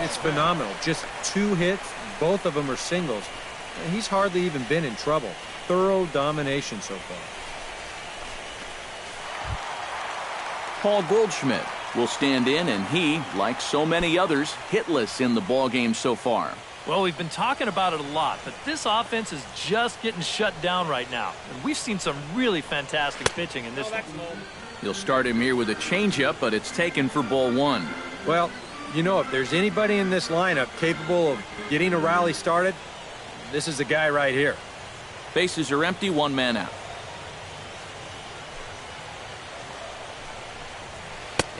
It's phenomenal. Just 2 hits. Both of them are singles. And he's hardly even been in trouble. Thorough domination so far. Paul Goldschmidt will stand in, and he, like so many others, hitless in the ballgame so far. Well, we've been talking about it a lot, but this offense is just getting shut down right now. And we've seen some really fantastic pitching in this one. He'll start him here with a changeup, but it's taken for ball 1. Well, you know, if there's anybody in this lineup capable of getting a rally started, this is the guy right here. Bases are empty, 1 man out.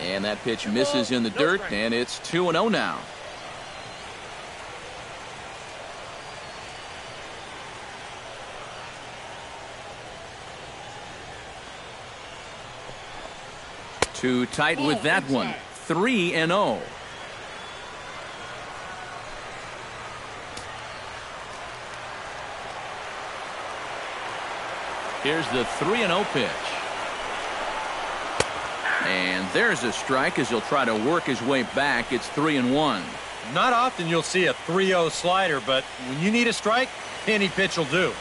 And that pitch misses in the dirt, and it's 2-0 now. Too tight with that one. 3-0. Here's the 3-0 pitch. And there's a strike as he'll try to work his way back. It's 3-1. Not often you'll see a 3-0 slider, but when you need a strike, any pitch will do.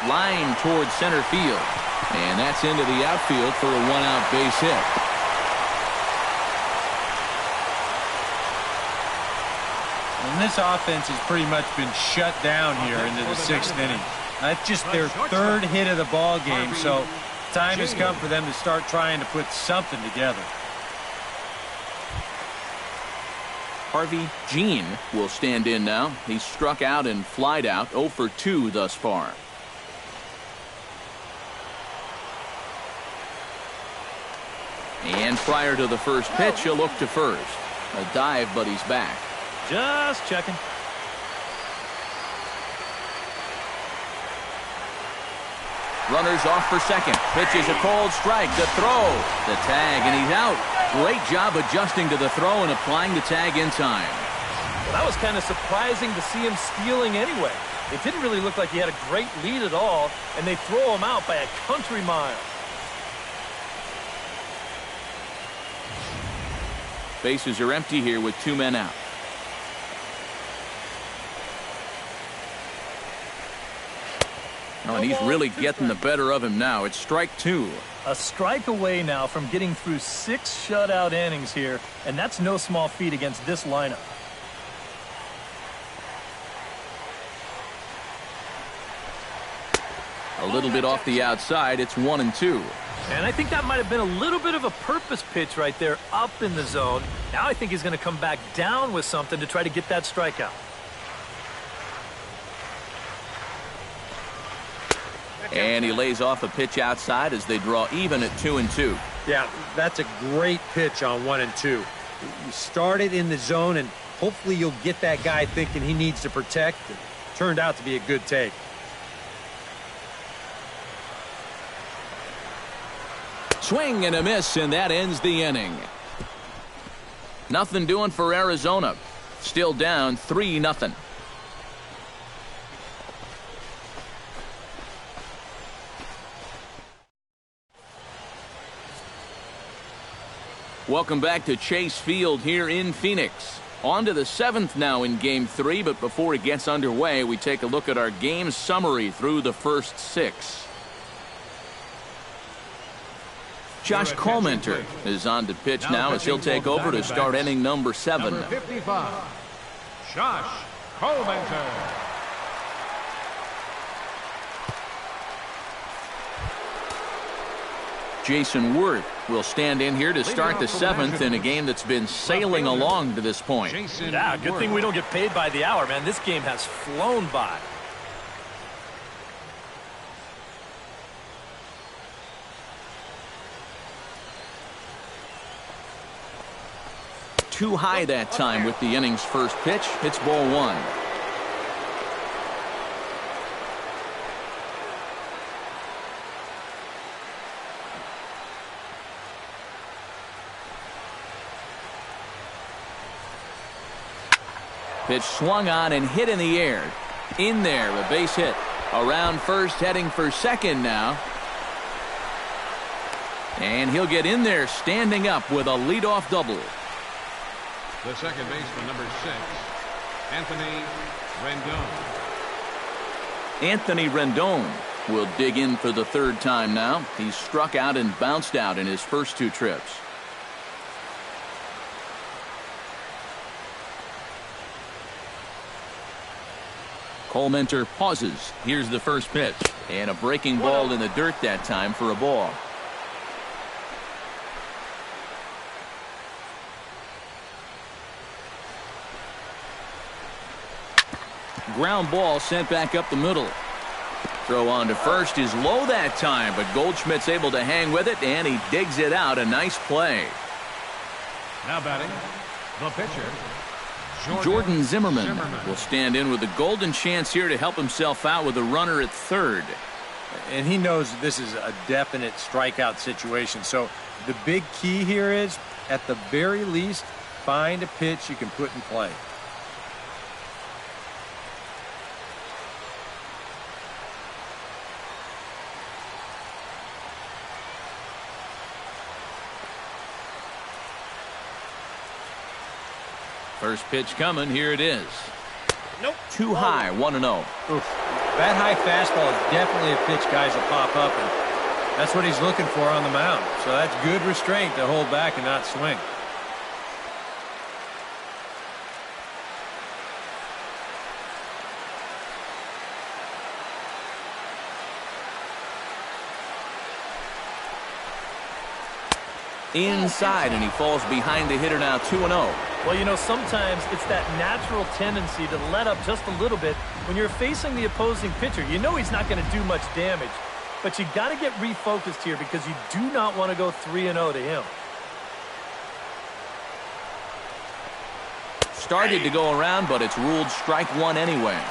Line towards center field. And that's into the outfield for a 1-out base hit. And this offense has pretty much been shut down here into the 6th inning. That's just their 3rd hit of the ball game, so time has come for them to start trying to put something together. Harvey Jean will stand in now. He's struck out and flied out, 0 for 2 thus far. And prior to the first pitch, he'll look to first. A dive, but he's back. Just checking. Runners off for second. Pitch is a cold strike. The throw. The tag, and he's out. Great job adjusting to the throw and applying the tag in time. Well, that was kind of surprising to see him stealing anyway. It didn't really look like he had a great lead at all, and they throw him out by a country mile. Bases are empty here with 2 men out. Oh, and he's really getting the better of him now. It's strike 2. A strike away now from getting through 6 shutout innings here, and that's no small feat against this lineup. A little bit off the outside. It's 1-2. And I think that might have been a little bit of a purpose pitch right there up in the zone. Now I think he's going to come back down with something to try to get that strikeout. And he lays off a pitch outside as they draw even at 2-2. Yeah, that's a great pitch on 1-2. You start it in the zone, and hopefully you'll get that guy thinking he needs to protect. It turned out to be a good take. Swing and a miss, and that ends the inning. Nothing doing for Arizona. Still down 3-0. Welcome back to Chase Field here in Phoenix. On to the 7th now in Game 3, but before it gets underway, we take a look at our game summary through the first 6. Josh Colmenter is on to pitch now as he'll take over to start inning number 7. Number 55, Josh Colmenter. Jason Worth will stand in here to start the 7th in a game that's been sailing along to this point. Yeah, good thing we don't get paid by the hour, man. This game has flown by. Too high that time with the inning's first pitch. It's ball 1. Pitch swung on and hit in the air. In there, a base hit. Around first, heading for second now. And he'll get in there standing up with a leadoff double. The second baseman, number 6, Anthony Rendon. Anthony Rendon will dig in for the 3rd time now. He's struck out and bounced out in his first 2 trips. Colmenter pauses. Here's the first pitch. And a breaking ball in the dirt that time for a ball. Ground ball sent back up the middle. Throw on to first is low that time, but Goldschmidt's able to hang with it, and he digs it out. A nice play. Now batting, the pitcher, Jordan Zimmerman will stand in with a golden chance here to help himself out with a runner at 3rd. And he knows this is a definite strikeout situation. So the big key here is, at the very least, find a pitch you can put in play. First pitch coming. Here it is. Nope. Too high. 1-0. Oof. That high fastball is definitely a pitch guys will pop up, and that's what he's looking for on the mound. So that's good restraint to hold back and not swing. Inside, and he falls behind the hitter now. 2-0. Well, you know, sometimes it's that natural tendency to let up just a little bit when you're facing the opposing pitcher. You know he's not going to do much damage, but you got to get refocused here because you do not want to go 3-0 to him. Started to go around, but it's ruled strike 1 anyway.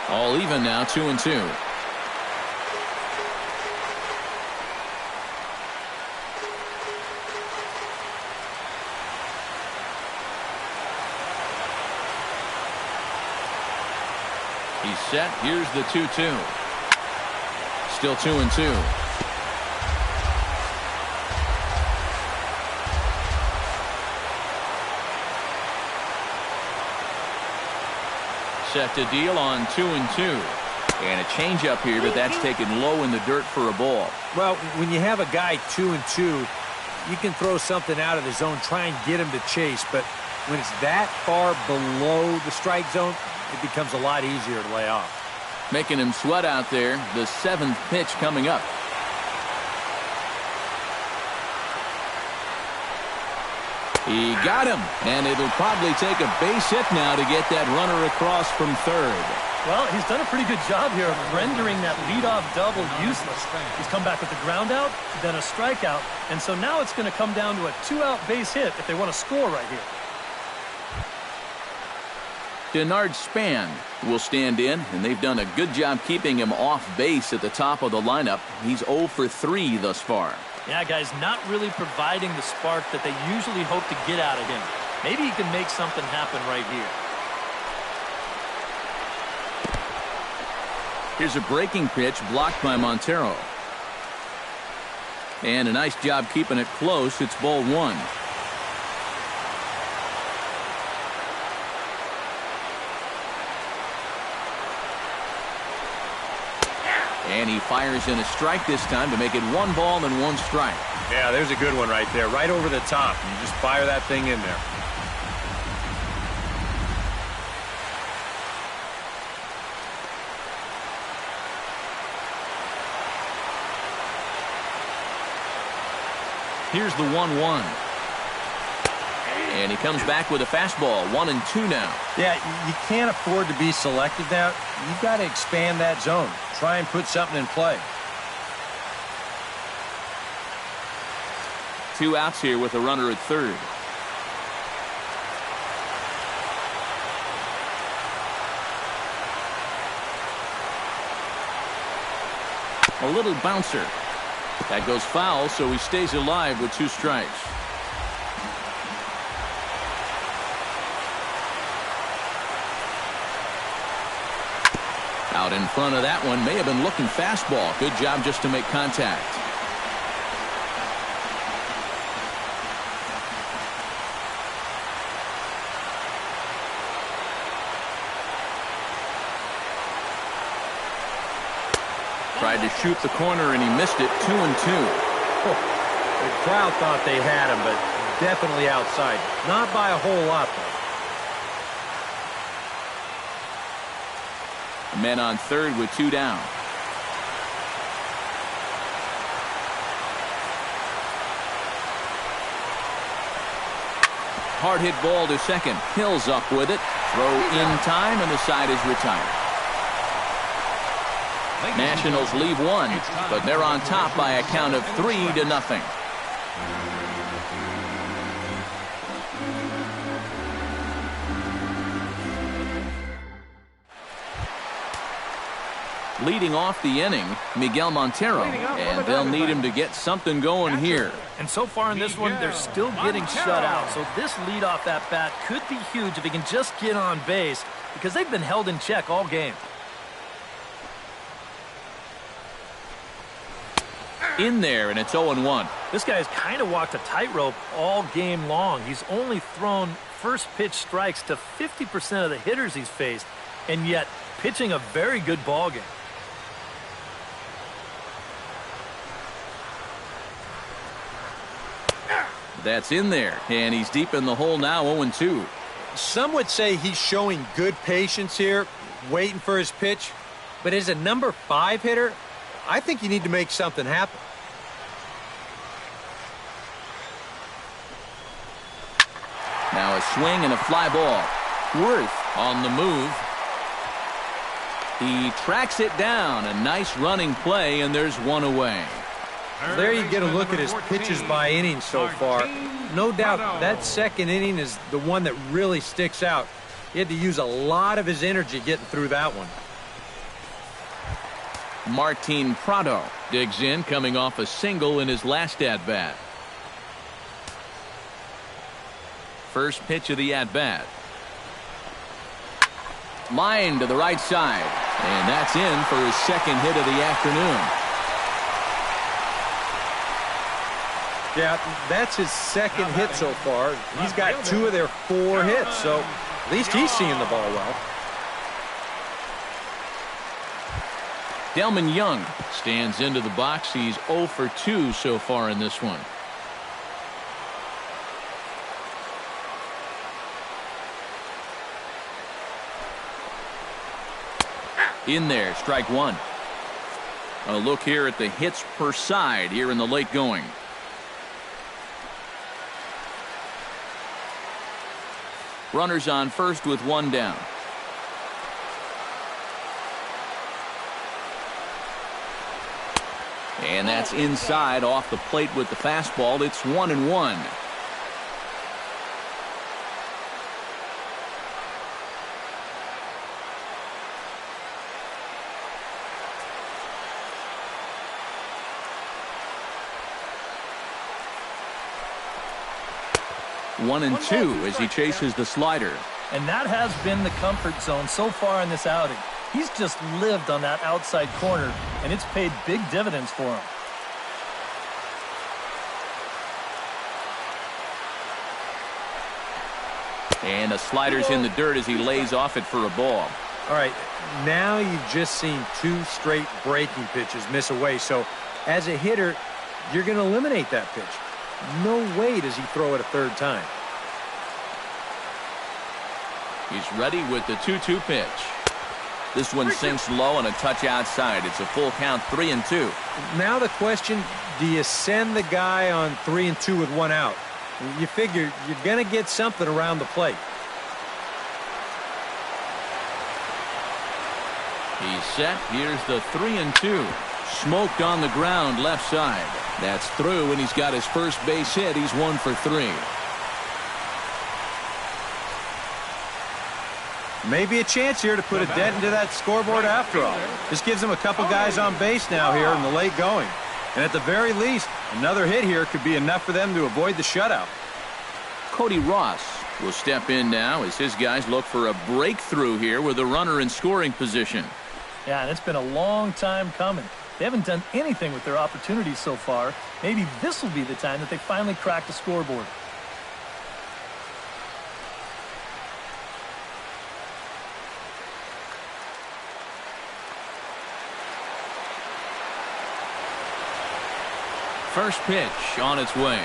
All even now, 2-2. He's set. Here's the 2-2. Still 2-2. Set to deal on 2-2. And a changeup here, but that's taken low in the dirt for a ball. Well, when you have a guy 2-2, you can throw something out of the zone, try and get him to chase. But when it's that far below the strike zone, it becomes a lot easier to lay off. Making him sweat out there. The 7th pitch coming up. He got him, and it'll probably take a base hit now to get that runner across from 3rd. Well, he's done a pretty good job here of rendering that leadoff double useless. He's come back with the ground out, then a strikeout, and so now it's going to come down to a 2-out base hit if they want to score right here. Denard Span will stand in, and they've done a good job keeping him off base at the top of the lineup. He's 0 for 3 thus far. Yeah, guys, not really providing the spark that they usually hope to get out of him. Maybe he can make something happen right here. Here's a breaking pitch blocked by Montero. And a nice job keeping it close. It's ball one. And he fires in a strike this time to make it 1 ball and 1 strike. Yeah, there's a good one right there, right over the top. You just fire that thing in there. Here's the 1-1. And he comes back with a fastball. 1-2 now. Yeah, you can't afford to be selective now. You've got to expand that zone. Try and put something in play. 2 outs here with a runner at third. A little bouncer. That goes foul, so he stays alive with 2 strikes. Out in front of that one, may have been looking fastball. Good job just to make contact. Tried to shoot the corner and he missed it. 2-2. Oh, the crowd thought they had him, but definitely outside. Not by a whole lot, though. Men on third with 2 down. Hard hit ball to second. Hill's up with it. Throw in time and the side is retired. Nationals leave 1, but they're on top by a count of 3-0. Leading off the inning, Miguel Montero, and they'll need him to get something going here. And so far in this one, they're still getting shut out. So this leadoff at bat could be huge if he can just get on base, because they've been held in check all game. In there, and it's 0-1. This guy's kind of walked a tightrope all game long. He's only thrown first pitch strikes to 50% of the hitters he's faced, and yet pitching a very good ball game. That's in there, and he's deep in the hole now. 0-2. Some would say he's showing good patience here, waiting for his pitch. But as a number 5 hitter, I think you need to make something happen. Now a swing and a fly ball. Worth on the move. He tracks it down. A nice running play, and there's 1 away. There you get a look at his pitches by inning so far. No doubt that second inning is the one that really sticks out. He had to use a lot of his energy getting through that one. Martin Prado digs in, coming off a single in his last at-bat. First pitch of the at-bat. Line to the right side. And that's in for his second hit of the afternoon. Yeah, that's his second hit so far. He's got 2 of their 4 hits, so at least he's seeing the ball well. Delman Young stands into the box. He's 0 for 2 so far in this one. In there, strike 1. A look here at the hits per side here in the late going. Runners on first with 1 down. And that's inside off the plate with the fastball. It's 1-1. 1-2 as he chases the slider. And that has been the comfort zone so far in this outing. He's just lived on that outside corner, and it's paid big dividends for him. And the slider's in the dirt as he lays off it for a ball. All right, now you've just seen 2 straight breaking pitches miss away. So as a hitter, you're going to eliminate that pitch. No way does he throw it a third time. He's ready with the 2-2 pitch. This one sinks low and a touch outside. It's a full count, 3-2. Now the question, do you send the guy on 3-2 with 1 out? You figure you're going to get something around the plate. He's set. Here's the 3-2. Smoked on the ground left side. That's through, and he's got his first base hit. He's 1 for 3. Maybe a chance here to put a dent into that scoreboard after all. This gives him a couple guys on base now here in the late going. And at the very least, another hit here could be enough for them to avoid the shutout. Cody Ross will step in now as his guys look for a breakthrough here with a runner in scoring position. Yeah, and it's been a long time coming. They haven't done anything with their opportunities so far. Maybe this will be the time that they finally crack the scoreboard. First pitch on its way.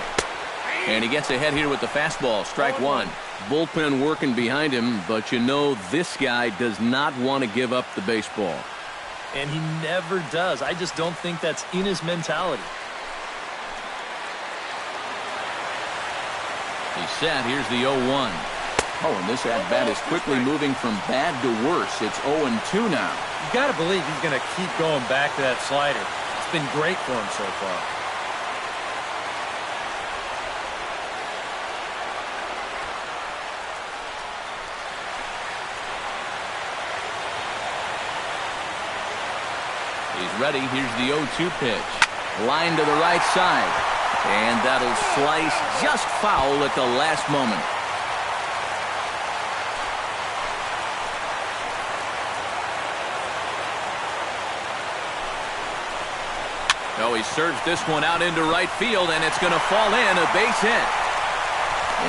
And he gets ahead here with the fastball, strike 1. Bullpen working behind him, but you know this guy does not want to give up the baseball. And he never does. I just don't think that's in his mentality. He's set. Here's the 0-1. Oh, and this at-bat is quickly moving from bad to worse. It's 0-2 now. You got to believe he's going to keep going back to that slider. It's been great for him so far. He's ready. Here's the 0-2 pitch. Line to the right side. And that'll slice just foul at the last moment. Oh, he serves this one out into right field, and it's going to fall in, a base hit.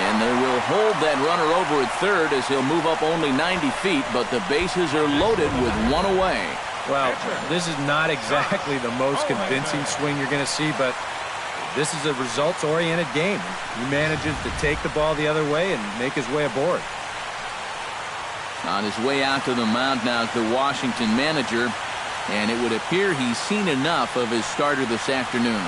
And they will hold that runner over at third as he'll move up only 90 feet, but the bases are loaded with 1 away. Well, this is not exactly the most convincing swing you're going to see, but this is a results-oriented game. He manages to take the ball the other way and make his way aboard. On his way out to the mound now is the Washington manager, and it would appear he's seen enough of his starter this afternoon.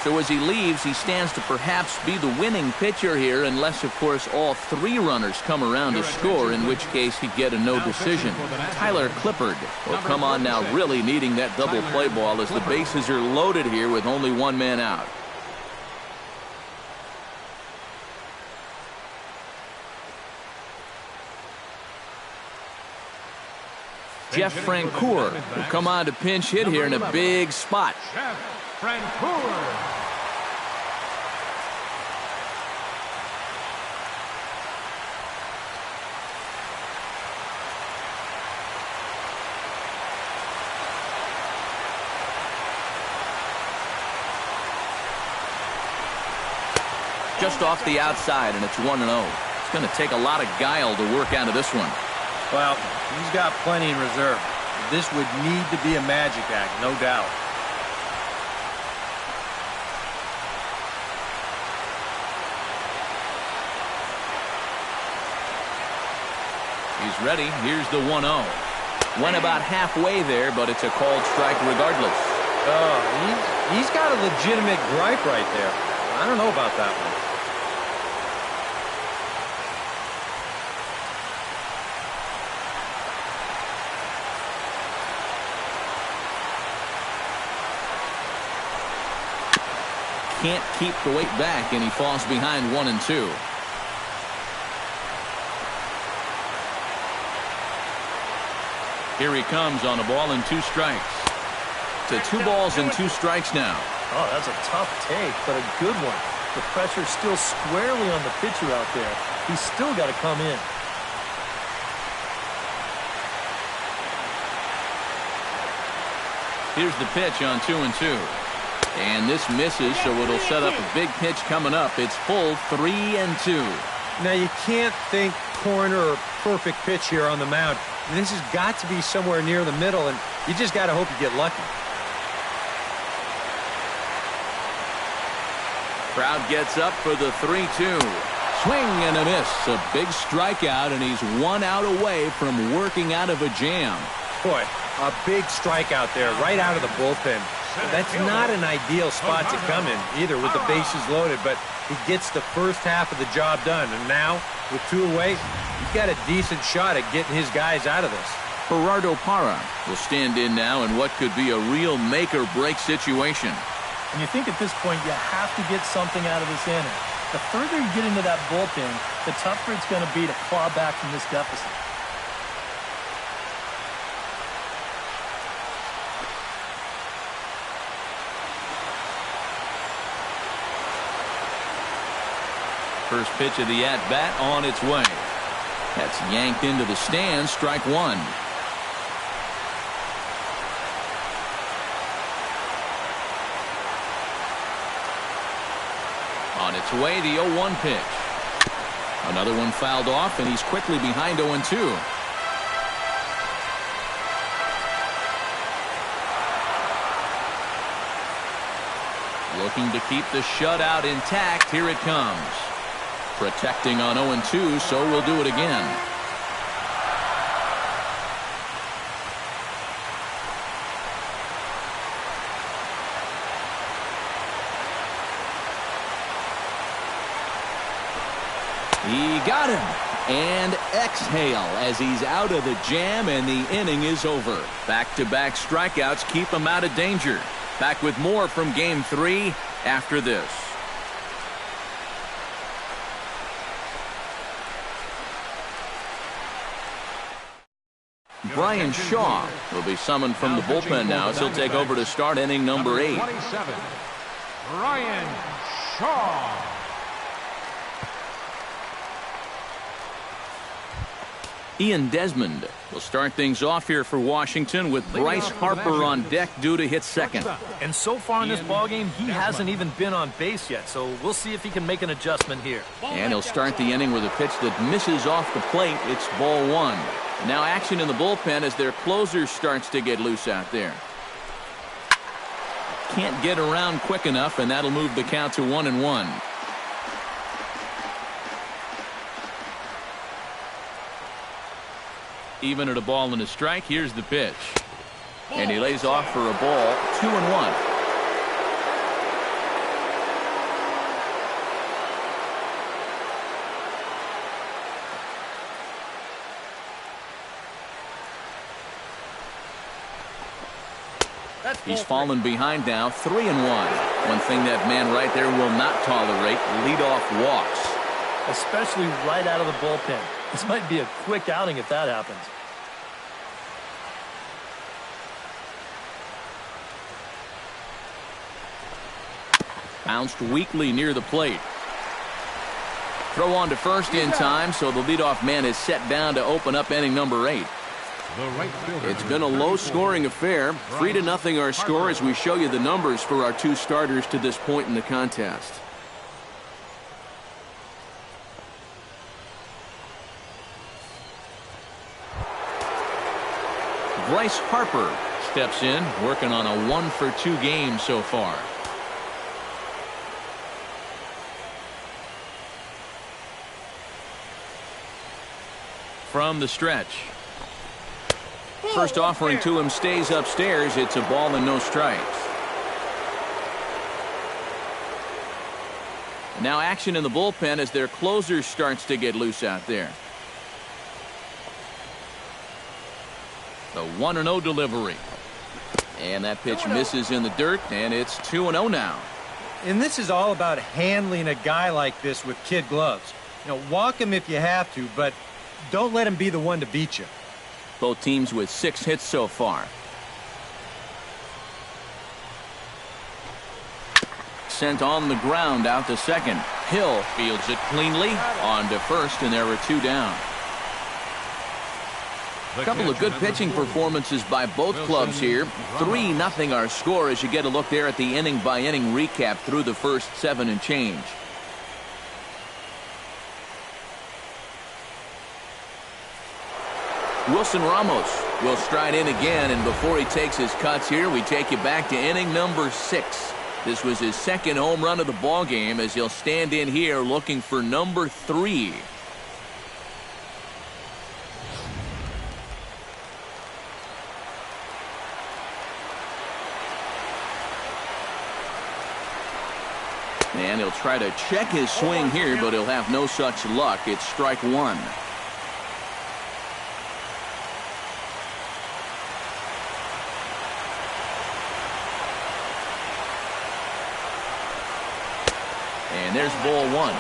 So as he leaves, he stands to perhaps be the winning pitcher here, unless, of course, all 3 runners come around to score, in which case he'd get a no decision. Tyler Clippard will come on now, really needing that double play ball as the bases are loaded here with only 1 man out. Jeff Francoeur will come on to pinch hit here in a big spot. Jeff Francoeur. Just off the outside, and it's 1-0. It's going to take a lot of guile to work out of this one. Well, he's got plenty in reserve. This would need to be a magic act, no doubt. He's ready. Here's the 1-0. Went about halfway there, but it's a called strike regardless. Oh, he's got a legitimate gripe right there. I don't know about that one. Can't keep the weight back, and he falls behind 1-2. Here he comes on a ball and 2 strikes. To 2 balls and 2 strikes now. Oh, that's a tough take, but a good one. The pressure's still squarely on the pitcher out there. He's still got to come in. Here's the pitch on 2-2. And this misses, so it'll set up a big pitch coming up. It's full 3-2. Now, you can't think corner or perfect pitch here on the mound. This has got to be somewhere near the middle, and you just got to hope you get lucky. Crowd gets up for the 3-2. Swing and a miss. A big strikeout, and he's 1 out away from working out of a jam. Boy, a big strikeout there right out of the bullpen. That's not an ideal spot to come in, either with the bases loaded, but he gets the first half of the job done. And now, with 2 away, he's got a decent shot at getting his guys out of this. Gerardo Parra will stand in now in what could be a real make-or-break situation. And you think at this point you have to get something out of this inning. The further you get into that bullpen, the tougher it's going to be to claw back from this deficit. First pitch of the at-bat on its way. That's yanked into the stands, strike 1. On its way, the 0-1 pitch. Another one fouled off, and he's quickly behind 0-2. Looking to keep the shutout intact. Here it comes. Protecting on 0-2, so we'll do it again. He got him. And exhale as he's out of the jam, and the inning is over. Back-to-back strikeouts keep him out of danger. Back with more from Game 3 after this. Brian Shaw will be summoned from the bullpen now as he'll take over to start inning number 8. 27, Brian Shaw. Ian Desmond will start things off here for Washington with Bryce Harper on deck due to hit second. And so far in this ballgame, he hasn't even been on base yet, so we'll see if he can make an adjustment here. And he'll start the inning with a pitch that misses off the plate. It's ball 1. Now action in the bullpen as their closer starts to get loose out there. Can't get around quick enough, and that'll move the count to 1-1. Even at a ball and a strike, here's the pitch. And he lays off for a ball, 2-1. He's fallen behind now, 3-1. One thing that man right there will not tolerate, leadoff walks. Especially right out of the bullpen. This might be a quick outing if that happens. Bounced weakly near the plate. Throw on to first in time, so the leadoff man is set down to open up inning number 8. It's been a low-scoring affair. 3-0 our score as we show you the numbers for our 2 starters to this point in the contest. Bryce Harper steps in, working on a 1-for-2 game so far. From the stretch. First offering to him stays upstairs. It's a ball and no strikes. Now action in the bullpen as their closer starts to get loose out there. The 1-0 delivery. And that pitch misses in the dirt, and it's 2-0 now. And this is all about handling a guy like this with kid gloves. You know, walk him if you have to, but don't let him be the one to beat you. Both teams with 6 hits so far. sent on the ground out to second. Hill fields it cleanly on to first, and there are 2 down. A couple of good pitching performances by both clubs here. 3-0 our score as you get a look there at the inning-by-inning recap through the first 7 and change. Wilson Ramos will stride in again, and before he takes his cuts here, we take you back to inning number 6. This was his second home run of the ball game as he'll stand in here looking for number 3. And he'll try to check his swing here, but he'll have no such luck. It's strike 1. And there's ball 1.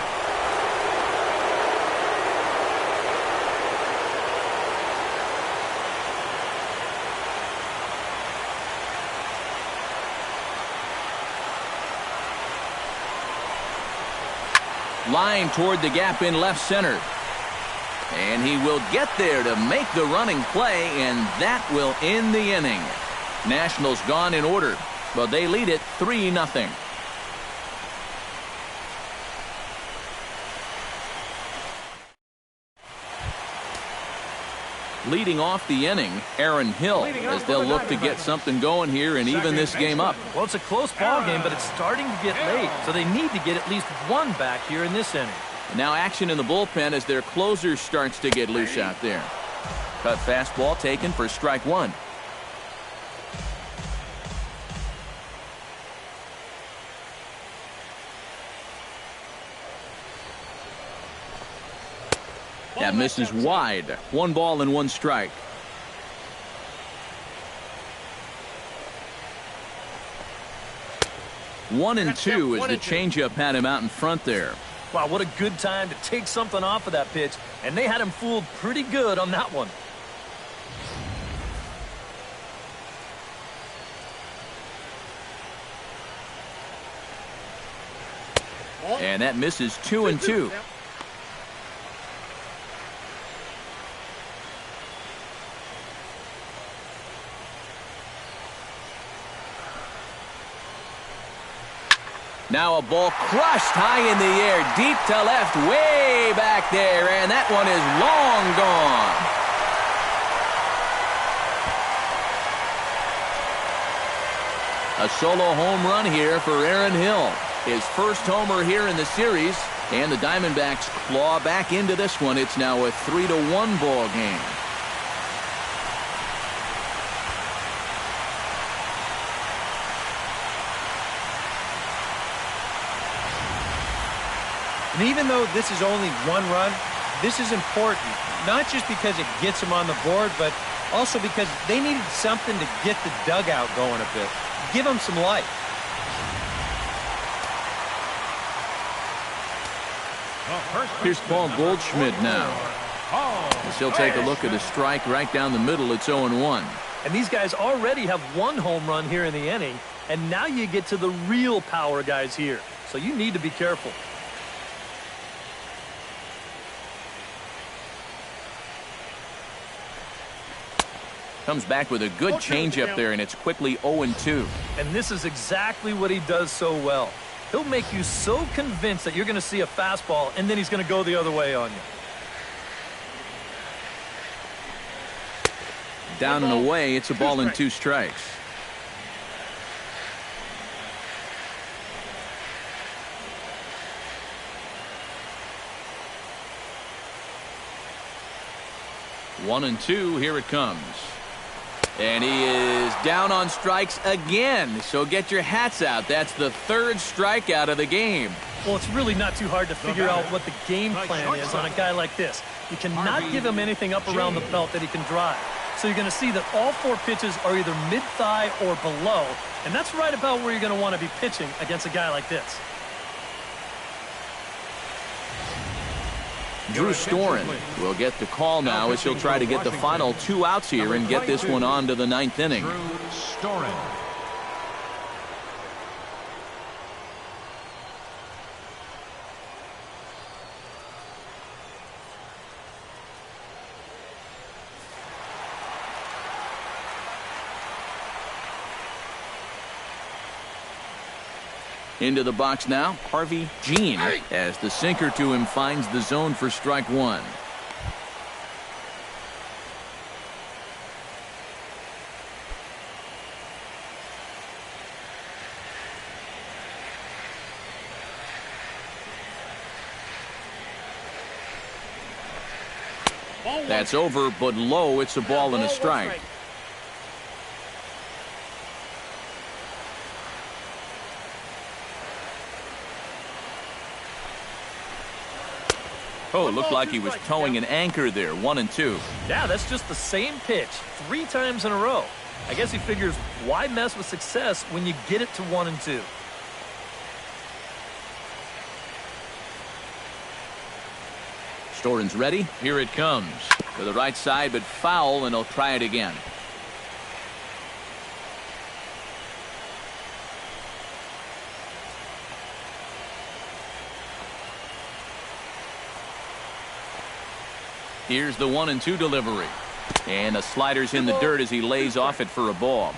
Line toward the gap in left center. And he will get there to make the running play, and that will end the inning. Nationals gone in order, but they lead it 3-0. Leading off the inning, Aaron Hill, as they'll look to get something going here and even this game up. Well, it's a close ball game, but it's starting to get late, so they need to get at least 1 back here in this inning. Now action in the bullpen as their closer starts to get loose out there. Cut fastball taken for strike 1. That misses wide. 1 ball and 1 strike. One and two as the changeup had him out in front there. Wow, what a good time to take something off of that pitch, and they had him fooled pretty good on that one. And that misses 2-2. Now a ball crushed high in the air, deep to left, way back there, and that one is long gone. A solo home run here for Aaron Hill. His first homer here in the series, and the Diamondbacks claw back into this one. It's now a 3-1 ball game. And even though this is only 1 run, this is important, not just because it gets them on the board, but also because they needed something to get the dugout going a bit. Give them some life. Here's Paul Goldschmidt now. As he'll take a look at a strike right down the middle. It's 0-1. And these guys already have 1 home run here in the inning, and now you get to the real power guys here. So you need to be careful. Comes back with a good changeup there, and it's quickly 0-2. And this is exactly what he does so well. He'll make you so convinced that you're going to see a fastball, and then he's going to go the other way on you. Down and away, it's a ball and 2 strikes. One and 2, here it comes. And he is down on strikes again. So get your hats out. That's the 3rd strikeout of the game. Well, it's really not too hard to figure out what the game plan is on a guy like this. You cannot give him anything up around the belt that he can drive. So you're going to see that all 4 pitches are either mid-thigh or below. And that's right about where you're going to want to be pitching against a guy like this. Drew Storen will get the call now as he'll try to get the final 2 outs here and get this one on to the 9th inning. Into the box now, Harvey Jean, as the sinker to him finds the zone for strike one. That's over, but low. It's a ball and a strike. Oh, looked like he was towing an anchor there. 1-2. Yeah, that's just the same pitch 3 times in a row. I guess he figures, why mess with success when you get it to 1-2? Storen's ready. Here it comes. To the right side, but foul, and he'll try it again. Here's the 1-2 delivery. And the slider's in the dirt as he lays off it for a ball.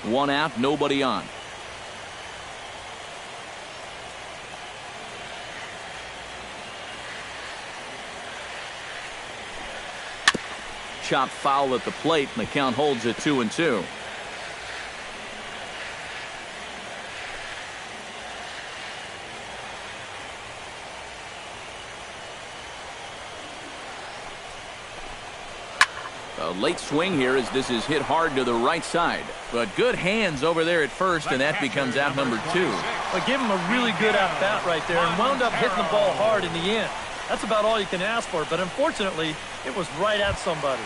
1 out, nobody on. Chop foul at the plate, and the count holds at 2-2. A late swing here as this is hit hard to the right side. But good hands over there at first, and that becomes out number 2. But give him a really good at-bat right there and wound up hitting the ball hard in the end. That's about all you can ask for, but unfortunately, it was right at somebody.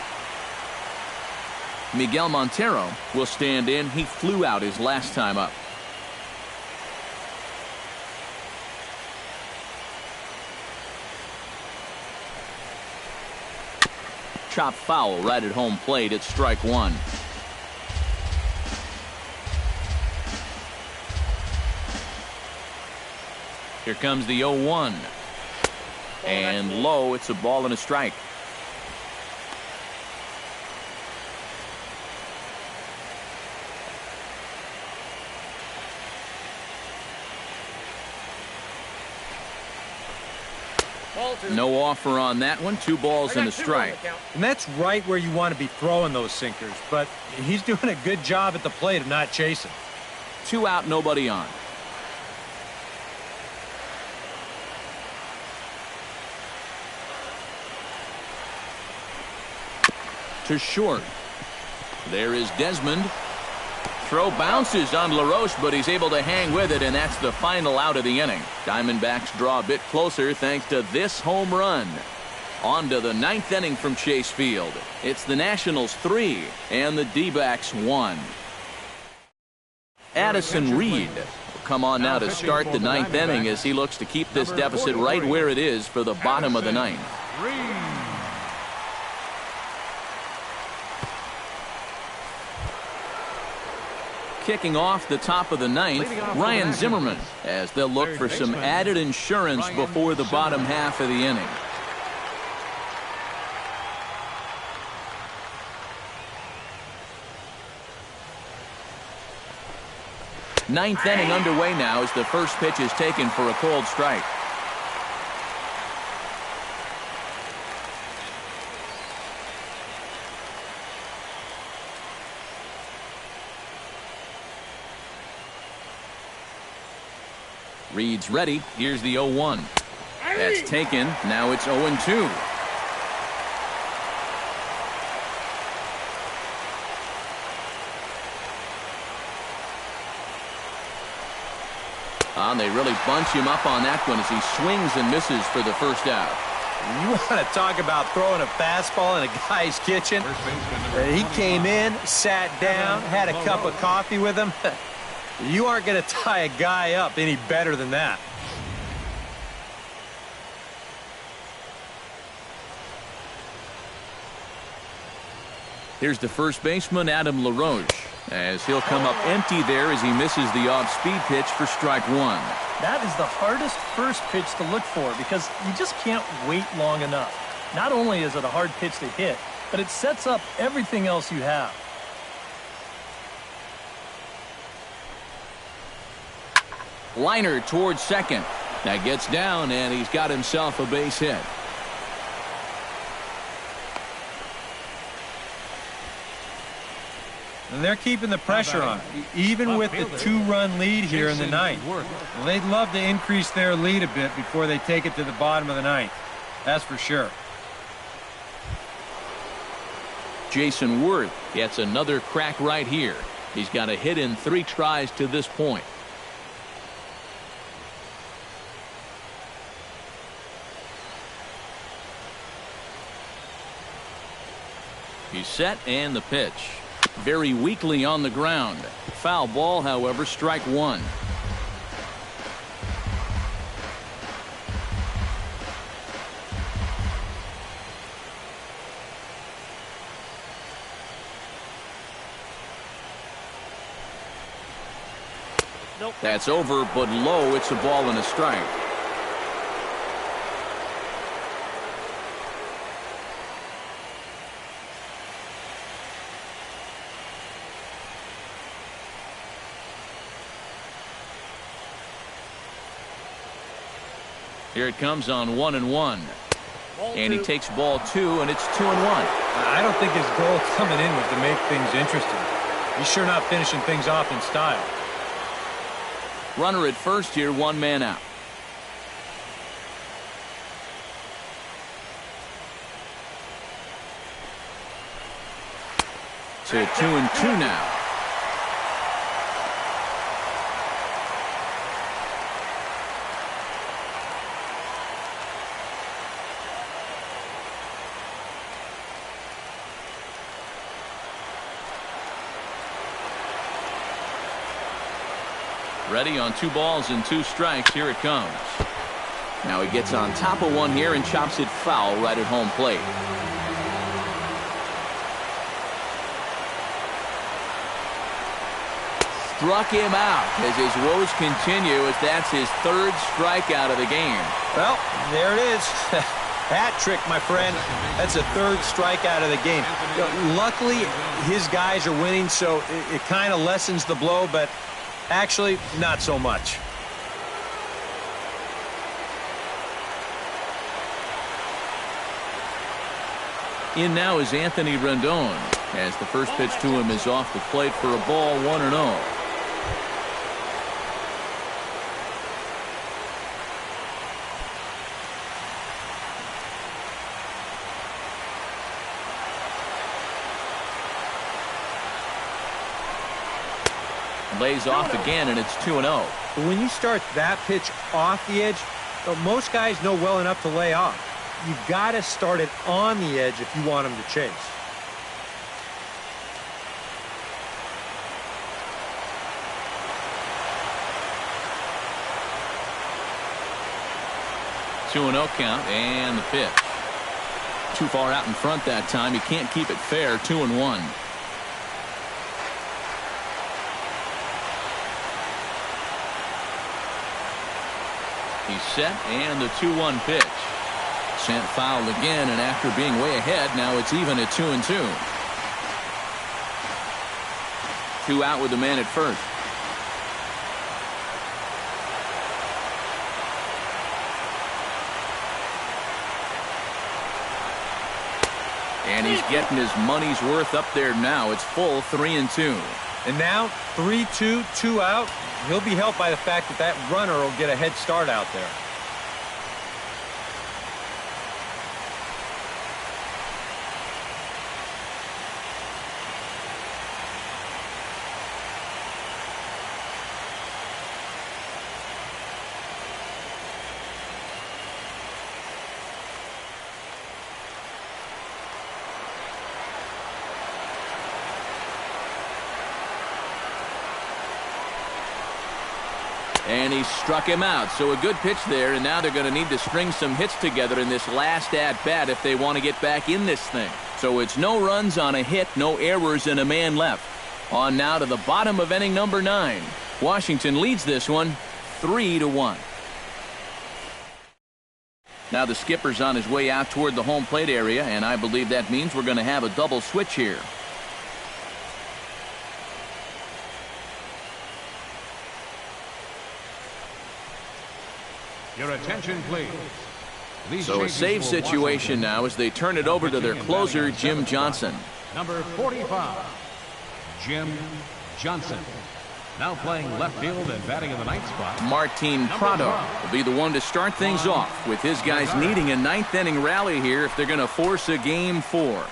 Miguel Montero will stand in. He flew out his last time up. Chop foul right at home plate. It's strike one. Here comes the 0-1. And low, it's a ball and a strike. No offer on that one. 2 balls and a strike. And that's right where you want to be throwing those sinkers. But he's doing a good job at the plate of not chasing. 2 out, nobody on. To short. There is Desmond. Throw bounces on LaRoche, but he's able to hang with it, and that's the final out of the inning. Diamondbacks draw a bit closer thanks to this home run. On to the 9th inning from Chase Field. It's the Nationals 3 and the D-backs 1. Addison Reed will come on now to start the 9th inning as he looks to keep this deficit right where it is for the bottom of the 9th. Kicking off the top of the 9th, Ryan Zimmerman, as they'll look for some added insurance before the bottom half of the inning. Ninth inning underway now as the first pitch is taken for a called strike. Reed's ready. Here's the 0-1. That's taken. Now it's 0-2. They really bunch him up on that one as he swings and misses for the first out. You want to talk about throwing a fastball in a guy's kitchen? He came in, sat down, had a cup of coffee with him. You aren't going to tie a guy up any better than that. Here's the first baseman, Adam LaRoche, as he'll come up empty there as he misses the off-speed pitch for strike one. That is the hardest first pitch to look for because you just can't wait long enough. Not only is it a hard pitch to hit, but it sets up everything else you have. Liner towards second. That gets down, and he's got himself a base hit. And they're keeping the pressure on, even with the 2-run lead here in the ninth. They'd love to increase their lead a bit before they take it to the bottom of the ninth. That's for sure. Jason Worth gets another crack right here. He's got a hit in 3 tries to this point. He's set, and the pitch. Very weakly on the ground. Foul ball, however, strike 1. Nope. That's over, but low. It's a ball and a strike. Here it comes on 1-1. And he takes ball 2, and it's 2-1. I don't think his goal coming in was to make things interesting. He's sure not finishing things off in style. Runner at first here, 1 man out. To 2-2 now. Ready on 2 balls and 2 strikes. Here it comes. Now he gets on top of one here and chops it foul right at home plate. Struck him out as his woes continue, as that's his 3rd strikeout of the game. Well, there it is. Hat trick, my friend. That's a 3rd strikeout of the game. Luckily, his guys are winning, so it kind of lessens the blow, but actually, not so much. In now is Anthony Rendon, as the first pitch to him is off the plate for a ball, 1-0. Lays off again, and it's 2-0. But when you start that pitch off the edge, most guys know well enough to lay off. You've got to start it on the edge if you want them to chase. Two and 0 count, and the pitch. Too far out in front that time. You can't keep it fair. 2-1. He's set, and the 2-1 pitch. Sent foul again, and after being way ahead, now it's even at 2-2. 2 out with the man at first. And he's getting his money's worth up there now. It's full 3-2. And now 3-2, 2 out. He'll be helped by the fact that that runner will get a head start out there. And he struck him out. So a good pitch there, and now they're going to need to string some hits together in this last at-bat if they want to get back in this thing. So it's no runs on a hit, no errors, and a man left. On now to the bottom of inning number 9. Washington leads this one 3-1. Now the skipper's on his way out toward the home plate area, and I believe that means we're going to have a double switch here. Your attention, please. These So a changes save for situation Washington. now as they turn it over to their Pitching and closer, batting at Jim 7th Johnson. Number 45, Jim Johnson. Now playing left field and batting in the ninth spot. Martin Prado will be the one to start things off, with his guys needing a ninth-inning rally here if they're going to force a Game 4.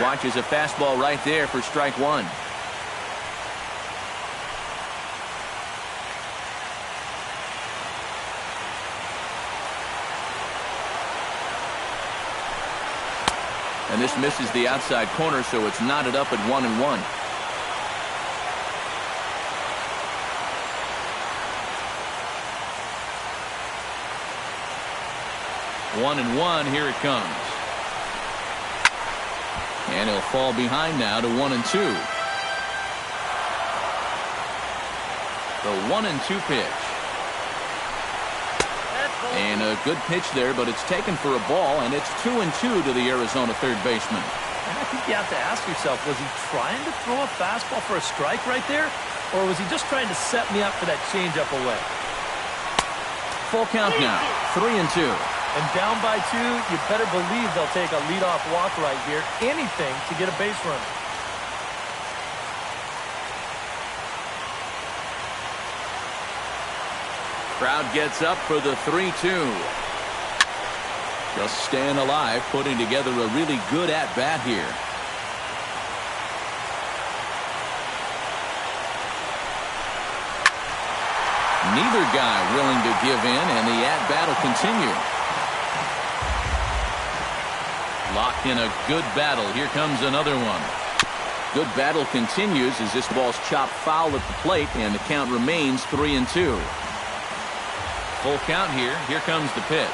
Watches a fastball right there for strike one. And this misses the outside corner, so it's knotted up at 1-1. One and one, here it comes. And he'll fall behind now to 1-2. The 1-2 pitch. And a good pitch there, but it's taken for a ball, and it's 2-2 to the Arizona third baseman. And I think you have to ask yourself, was he trying to throw a fastball for a strike right there? Or was he just trying to set me up for that changeup away? Full count now, 3-2. And down by 2, you better believe they'll take a leadoff walk right here. Anything to get a base runner. Crowd gets up for the 3-2. Just staying alive, putting together a really good at-bat here. Neither guy willing to give in, and the at-bat will continue. Locked in a good battle. Here comes another one. Good battle continues as this ball's chopped foul at the plate, and the count remains 3-2. Full count here. Here comes the pitch.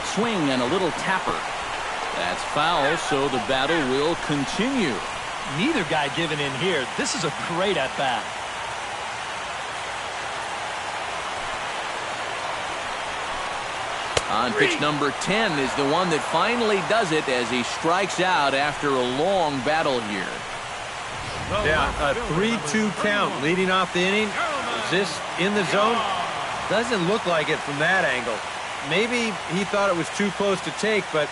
Swing and a little tapper. That's foul, so the battle will continue. Neither guy giving in here. This is a great at-bat. On pitch number 10 is the one that finally does it as he strikes out after a long battle here. Yeah, a 3-2 count leading off the inning. Is this in the zone? Doesn't look like it from that angle. Maybe he thought it was too close to take, but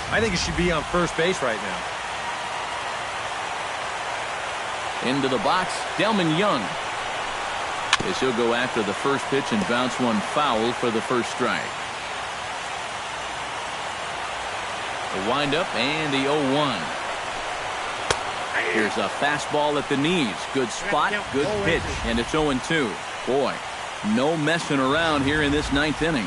I think it should be on first base right now. Into the box, Delman Young. As he'll go after the first pitch and bounce one foul for the first strike. The windup and the 0-1. Here's a fastball at the knees. Good spot, good pitch, and it's 0-2. Boy, no messing around here in this ninth inning.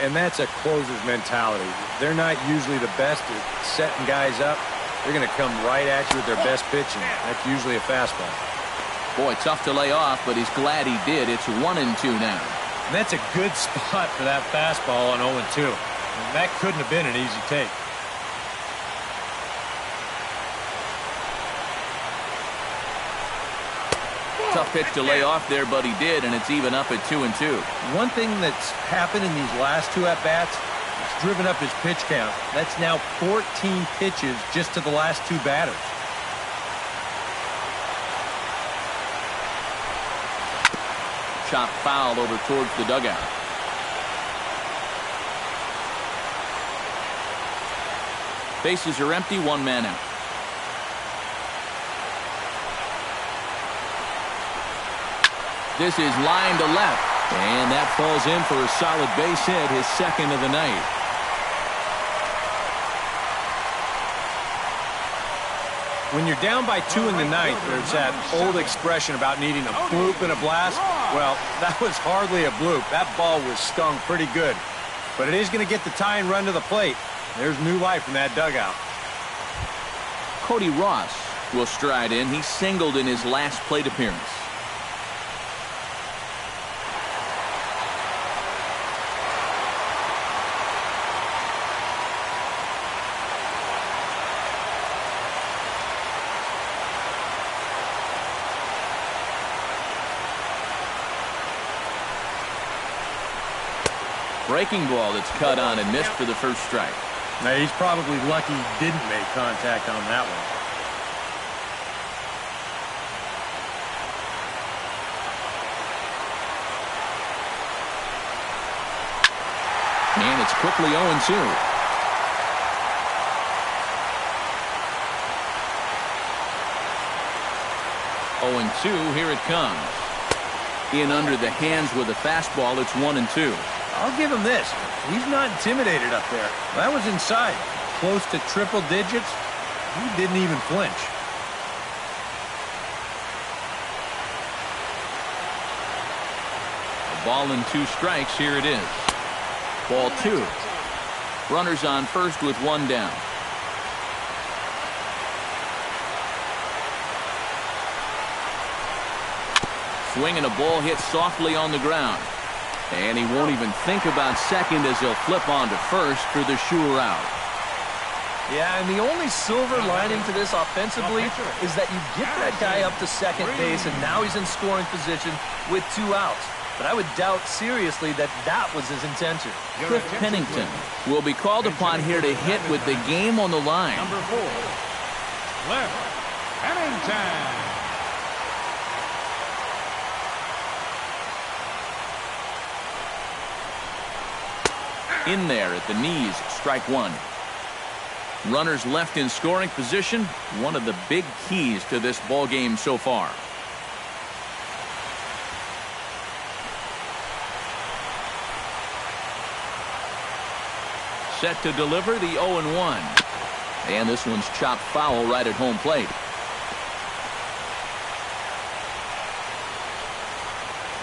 And that's a closer's mentality. They're not usually the best at setting guys up. They're going to come right at you with their best pitching. That's usually a fastball. Boy, tough to lay off, but he's glad he did. It's 1-2 now. And that's a good spot for that fastball on 0-2. And that couldn't have been an easy take. Tough pitch to lay off there, but he did, and it's even up at 2-2. One thing that's happened in these last two at-bats, it's driven up his pitch count. That's now 14 pitches just to the last two batters. Chop foul over towards the dugout. Bases are empty, one man out. This is line to left, and that falls in for a solid base hit, his second of the night. When you're down by 2 in the ninth, there's that old expression about needing a bloop and a blast. Well, that was hardly a bloop. That ball was stung pretty good. But it is going to get the tying run to the plate. There's new life in that dugout. Cody Ross will stride in. He singled in his last plate appearance. Breaking ball that's cut on and missed for the first strike. Now, he's probably lucky he didn't make contact on that one. And it's quickly 0-2. 0-2, here it comes. In under the hands with a fastball, it's 1-2. I'll give him this. He's not intimidated up there. That was inside. Close to triple digits. He didn't even flinch. A ball and 2 strikes. Here it is. Ball 2. Runners on first with 1 down. Swing and a ball hit softly on the ground. And he won't even think about second as he'll flip on to first for the sure out. Yeah, and the only silver lining to this offensively is that you get that guy up to second base, and now he's in scoring position with 2 outs. But I would doubt seriously that that was his intention. Cliff Pennington will be called upon here to hit with the game on the line. Number 4, Cliff Pennington. In there at the knees, strike 1. Runners left in scoring position, one of the big keys to this ball game so far. Set to deliver the 0-1. And this one's chopped foul right at home plate.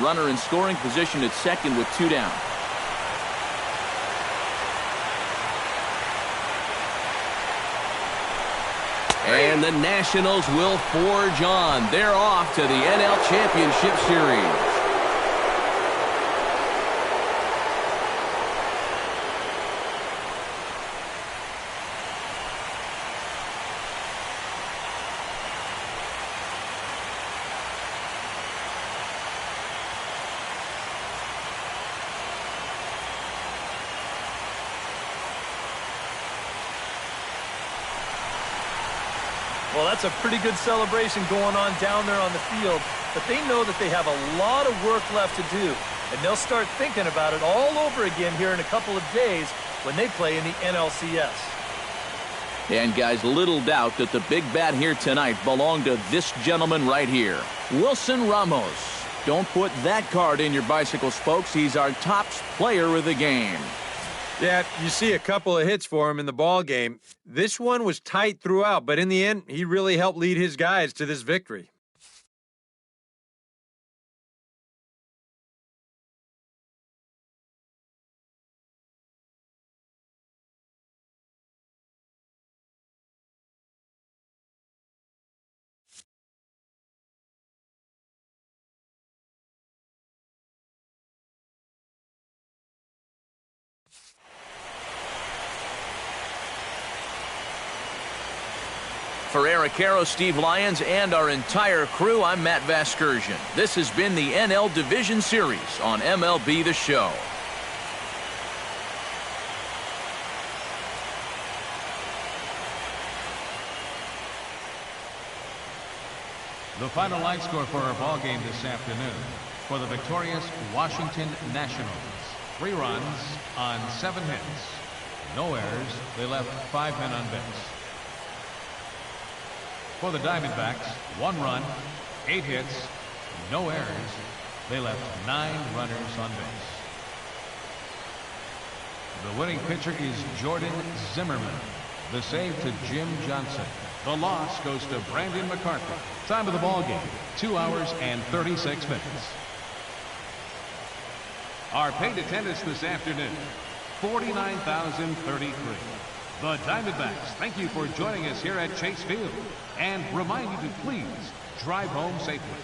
Runner in scoring position at second with 2 down. And the Nationals will forge on. They're off to the NL Championship Series. Well, that's a pretty good celebration going on down there on the field, but they know that they have a lot of work left to do, and they'll start thinking about it all over again here in a couple of days when they play in the NLCS. And guys, little doubt that the big bat here tonight belonged to this gentleman right here, Wilson Ramos. Don't put that card in your bicycle spokes. He's our top player of the game. Yeah, you see a couple of hits for him in the ball game. This one was tight throughout, but in the end, he really helped lead his guys to this victory. For Eric Harrow, Steve Lyons, and our entire crew, I'm Matt Vasgersian. This has been the NL Division Series on MLB The Show. The final line score for our ball game this afternoon for the victorious Washington Nationals. 3 runs on 7 hits. No errors. They left 5 men on base. For the Diamondbacks, 1 run, 8 hits, no errors. They left 9 runners on base. The winning pitcher is Jordan Zimmerman. The save to Jim Johnson. The loss goes to Brandon McCarthy. Time of the ball game, 2 hours and 36 minutes. Our paid attendance this afternoon, 49,033. The Diamondbacks thank you for joining us here at Chase Field and remind you to please drive home safely.